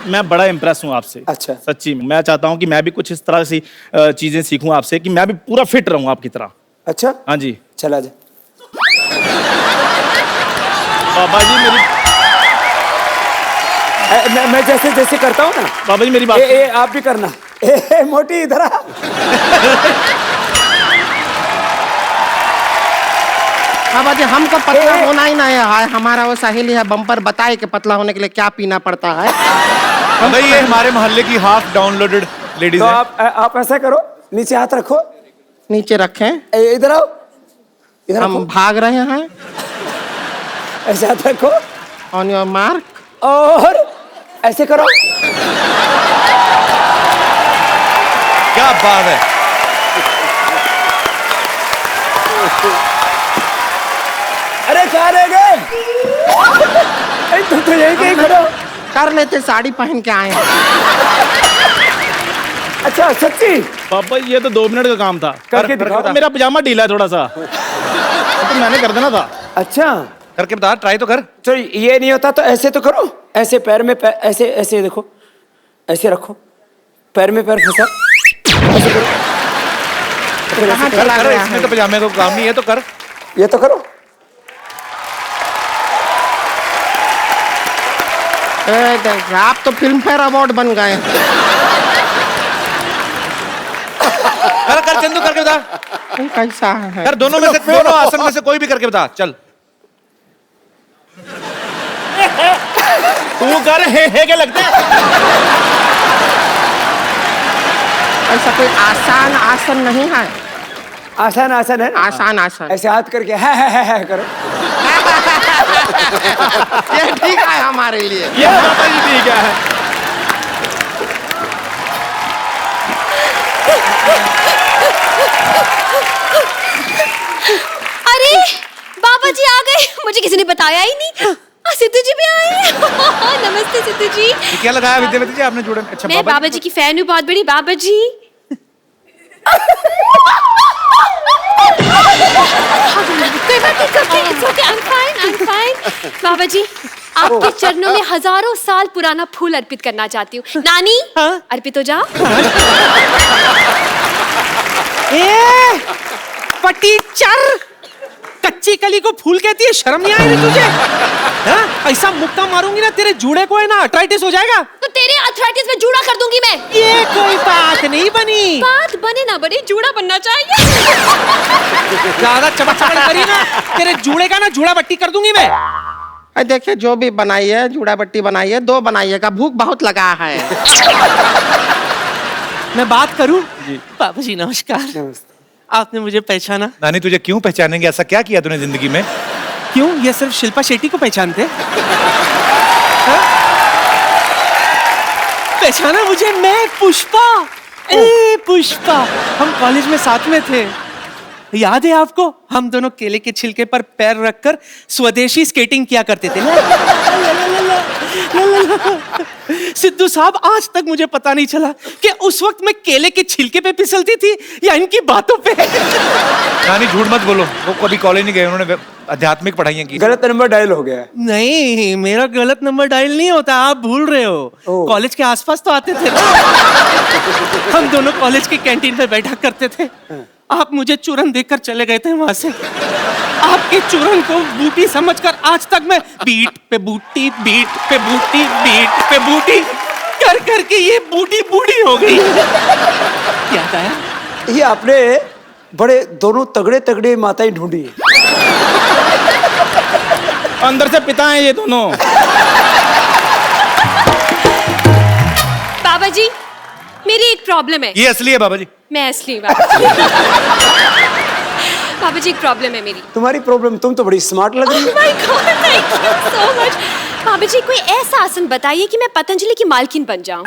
मैं बड़ा इम्प्रेस हूँ आपसे। अच्छा। सच्ची में मैं चाहता हूँ कि मैं भी कुछ इस तरह सी चीजें सीखूं आपसे, कि मैं भी पूरा फिट रहूं आपकी तरह। अच्छा, हाँ जी। चला जा। बाबा जी मेरी मैं जैसे जैसे करता हूँ ना, बाबा जी मेरी बात आप भी करना। ए मोटी इधर आ। बाबा जी, हमको पतला होना ही नहीं है। हमारा वो सहेली है बम्पर, बताए कि पतला होने के लिए क्या पीना पड़ता है। भाई ये हमारे मोहल्ले की हाफ डाउनलोडेड लेडीज तो है। आप ऐसा करो, नीचे हाथ रखो। नीचे रखें, इधर आओ, इधर हम रखो। भाग रहे हैं। ऐसे हाथ रखो ऑन योर मार्क। और ऐसे करो। क्या बात है। अरे कहाँ रह गए? तुम तो यही कहीं खड़े हो। कर लेते, साड़ी पहन के आए हैं। अच्छा सच्ची? पापा ये तो 2 मिनट का काम था। करके दिखाओ। मेरा पजामा ढीला है थोड़ा सा, तो मैंने कर देना था। अच्छा, करके बता, ट्राई तो कर। तो ये नहीं होता तो ऐसे तो करो। ऐसे पैर में ऐसे ऐसे देखो, ऐसे रखो, पैर में पैर फंसा। ऐसे करो। कहाँ कर चला कर, गया इसमें है? तो पजामे को काम नहीं है, तो कर। ये तो करो। आप तो फिल्म फेयर अवार्ड बन गए। कर कर चंदू, करके बता। कैसा है? कर, दोनों में से, दोनों आसन में से कोई भी करके बता। चल तू कर, हे के लगता है। ऐसा कोई आसान आसन नहीं है। आसान आसन है ना? आसान आसन। ऐसे हाथ करके है करो। ये ठीक है हमारे लिए। ये बाबा जी ठीक है। अरे बाबा जी आ गए, मुझे किसी ने बताया ही नहीं। सिद्धू जी भी आए। नमस्ते सिद्धू जी। ये क्या लगाया विद्यावती जी आपने जोड़े? अच्छा मैं बाबा जी की फैन हूँ, बहुत बड़ी। बाबा जी बाबा जी आपके चरणों में हजारों साल पुराना फूल अर्पित करना चाहती हूँ। नानी अर्पित हो जाओ। पटीचर, कच्ची कली को फूल कहती है, शर्म नहीं आई तुझे? हाँ? ऐसा मुक्का मारूंगी ना तेरे जूड़े को, है ना अर्थराइटिस हो जाएगा। तो तेरे अर्थराइटिस में जूड़ा कर दूंगी मैं। ये कोई बात नहीं बनी। बात बने ना बने, जूड़ा बनना चाहिए। ज्यादा चमक करी ना, तेरे जूड़े का ना जूड़ा बट्टी कर दूंगी मैं। देखिए जो भी बनाई है, जूड़ा बट्टी बनाई है, 2 बनाइएगा, भूख बहुत लगा है। मैं बात करूं? बाबा जी नमस्कार। आपने मुझे पहचाना? नानी तुझे क्यों पहचानेंगे? ऐसा क्या किया तूने जिंदगी में? क्यों, ये सिर्फ शिल्पा शेट्टी को पहचानते? पहचाना मुझे? मैं पुष्पा। ए पुष्पा, हम कॉलेज में साथ में थे, याद है आपको? हम दोनों केले के छिलके पर पैर रखकर स्वदेशी स्केटिंग किया करते थे। सिद्धू साहब, आज तक मुझे पता नहीं चला कि उस वक्त मैं केले के छिलके पे फिसलती थी या इनकी बातों पे। नानी झूठ मत बोलो, वो कभी कॉलेज नहीं गए, उन्होंने आध्यात्मिक पढ़ाइयाँ की। गलत नंबर डायल हो गया है। नहीं, मेरा गलत नंबर डायल नहीं होता, आप भूल रहे हो। कॉलेज के आसपास तो आते थे ना। हम दोनों कॉलेज की कैंटीन पे बैठा करते थे। आप मुझे चूरन देकर चले गए थे वहां से। आपके चूरन को बूटी समझकर आज तक मैं बीट पे बूटी, बीट पे बूटी, बीट पे बूटी कर करके ये बूटी बूढ़ी हो गई। क्या कहा? ये आपने बड़े दोनों तगड़े तगड़े माताएं ढूंढी है। अंदर से पिता हैं ये दोनों। बाबा जी मेरी एक प्रॉब्लम है। ये असली है बाबा जी। मैं असली बाबा जी। बाबा जी एक प्रॉब्लम है मेरी। तुम्हारी प्रॉब्लम? तुम तो बड़ी स्मार्ट लग रही हो। Oh my God, thank you so much। बाबा जी कोई ऐसा आसन बताइए कि मैं पतंजलि की मालकिन बन जाऊं।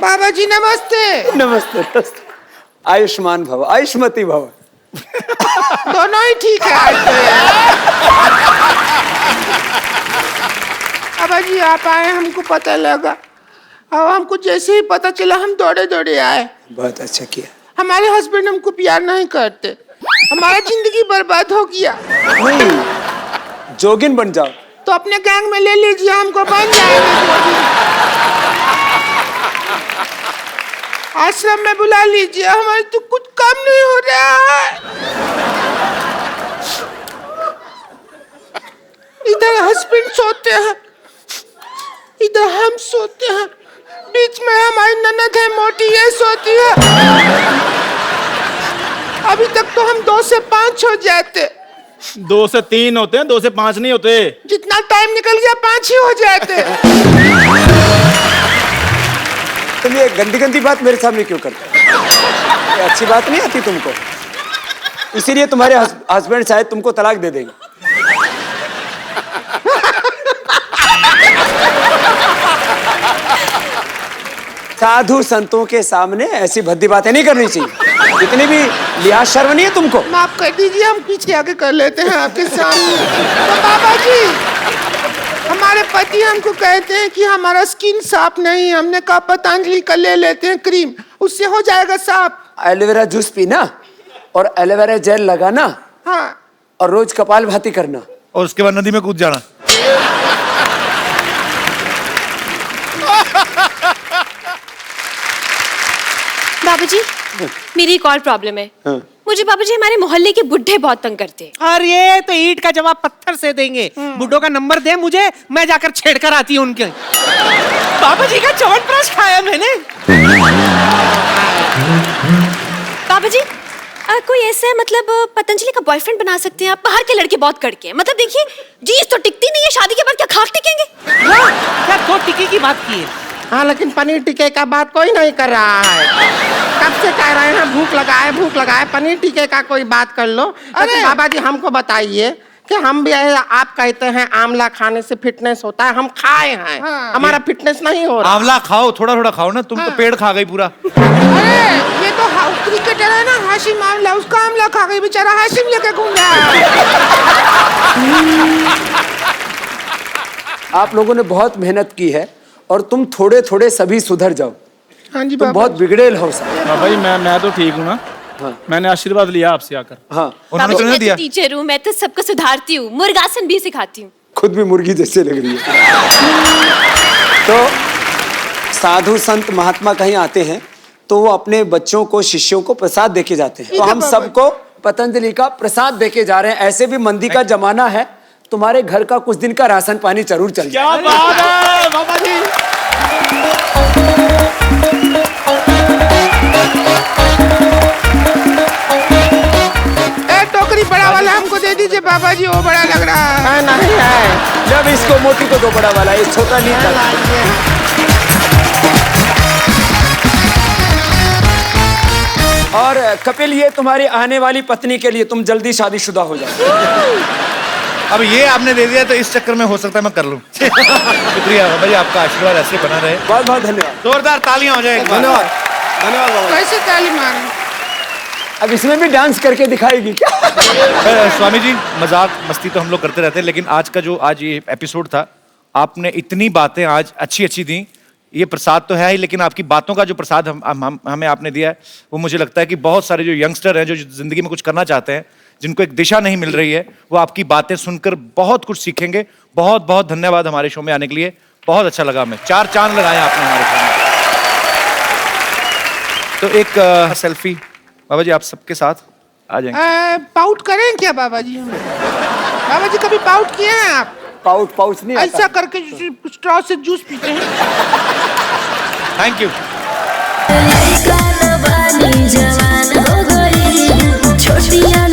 बाबा जी नमस्ते। नमस्ते नमस्ते। आयुष्मान भव, आयुष्मती भव। दोनों ही ठीक है आज तो यार। बाबा जी आप आए, हमको पता लगा, और हमको जैसे ही पता चला हम दौड़े दौड़े आए। बहुत अच्छा किया। हमारे हस्बैंड हमको प्यार नहीं करते, हमारा जिंदगी बर्बाद हो गया। नहीं, जोगिन बन जाओ। तो अपने गैंग में ले लीजिए, हमको बन जाएगा। आश्रम में बुला लीजिए, हमारे तो कुछ काम नहीं हो रहा है। इधर हस्बैंड सोते हैं, इधर हम सोते हैं, बीच में हमारी ननद है मोटी, ये सोती है। अभी तक तो हम 2 से 5 हो जाते। 2 से 3 होते हैं, 2 से 5 नहीं होते। जितना टाइम निकल गया 5 ही हो जाते। तुम ये गंदी गंदी बात मेरे सामने क्यों करते हो? ये अच्छी बात नहीं आती तुमको, इसीलिए तुम्हारे हस्बैंड शायद तुमको तलाक दे देंगे। साधु संतों के सामने ऐसी भद्दी बातें नहीं करनी चाहिए। इतनी भी लिहाज शर्म नहीं है तुमको? माफ कर दीजिए, हम पीछे आके कर लेते हैं आपके सामने। तो बाबा जी हमारे पति हमको कहते हैं कि हमारा स्किन साफ नहीं है, हमने कहा पतंजलि का ले लेते हैं क्रीम, उससे हो जाएगा साफ। एलोवेरा जूस पीना और एलोवेरा जेल लगाना। हाँ। और रोज कपाल भाती करना और उसके बाद नदी में कूद जाना। बाबूजी मेरी एक और प्रॉब्लम है। मुझे बाबूजी हमारे मोहल्ले के बुढ़े बहुत तंग करते हैं। अरे तो ईंट का जवाब पत्थर से देंगे। बुड्ढों का नंबर दे मुझे, मैं जाकर छेड़कर आती हूँ उनके। बाबा जी का च्यवनप्राश खाया मैंने। बाबूजी कोई ऐसा है मतलब पतंजलि का बॉयफ्रेंड बना सकते हैं आप? बाहर के लड़के बहुत कड़के हैं, मतलब देखिए जीस तो टिकती नहीं है, शादी के बाद क्या खाक टिकेंगे? क्या 2 टिके की बात की है? हाँ लेकिन पनीर टिक्के का बात कोई नहीं कर रहा है। कब से कह रहे हैं भूख लगा है, पनीर टिक्के का कोई बात कर लो। अरे बाबा जी हमको बताइए कि हम भी आप कहते हैं आंवला खाने से फिटनेस होता है, हम खाए हैं, हमारा फिटनेस नहीं हो रहा। आंवला खाओ, थोड़ा थोड़ा खाओ ना, तुम तो पेड़ खा गई पूरा। अरे ये तो क्रिकेटर है ना हाशिम आमला, उसका आमला खा गई बेचारा, हाशिम लेके घूम रहा है। आप लोगों ने बहुत मेहनत की है और तुम थोड़े थोड़े सभी सुधर जाओ। हाँ जी तुम बहुत बिगड़ेल हो सब। बाबा जी मैं तो ठीक हूँ ना। हाँ। मैंने आशीर्वाद लिया आपसे आकर। हाँ बाबा जी मैं तो टीचर हूँ, मैं तो सबको सुधारती हूँ, मुर्गासन भी सिखाती हूँ। खुद भी मुर्गी जैसे लग रही है। तो साधु संत महात्मा कहीं आते हैं तो वो अपने बच्चों को शिष्यों को प्रसाद देके जाते हैं। तो हम सबको पतंजलि का प्रसाद देके जा रहे हैं। ऐसे भी मंदी का जमाना है, तुम्हारे घर का कुछ दिन का राशन पानी जरूर चल जाए। क्या बात है बाबा जी। टोकरी बड़ा वाला हमको दे दीजिए बाबा जी, वो बड़ा लग रहा है। नहीं है। जब इसको मोटी को दो बड़ा वाला, ये छोटा नहीं था। और कपिल ये तुम्हारी आने वाली पत्नी के लिए, तुम जल्दी शादीशुदा हो जाओ। अब ये आपने दे दिया तो इस चक्कर में हो सकता है मैं कर लूं। शुक्रिया बाबा जी, आपका आशीर्वाद ऐसे बना रहे। बहुत बहुत धन्यवाद। जोरदार तालियां हो जाए। धन्यवाद धन्यवाद बाबा। कैसे ताली मारूं? अब इसमें भी डांस करके दिखाएगी क्या? स्वामी जी मजाक मस्ती तो हम लोग करते रहते हैं, लेकिन आज ये एपिसोड था, आपने इतनी बातें आज अच्छी अच्छी दी। ये प्रसाद तो है ही, लेकिन आपकी बातों का जो प्रसाद हमें आपने दिया है, वो मुझे लगता है कि बहुत सारे जो यंगस्टर हैं जो जिंदगी में कुछ करना चाहते हैं, जिनको एक दिशा नहीं मिल रही है, वो आपकी बातें सुनकर बहुत कुछ सीखेंगे। बहुत बहुत धन्यवाद हमारे शो में आने के लिए, बहुत अच्छा लगा हमें। 4 चांद लगाए आपने हमारे शो में। तो एक सेल्फी बाबा जी आप सबके साथ आ जाएंगे। पाउट करें क्या बाबा जी? बाबा जी कभी पाउट किए हैं आप? पाउच नहीं ऐसा करके स्ट्रॉ से जूस पीते हैं। Thank you. जवान हो गई छोटिया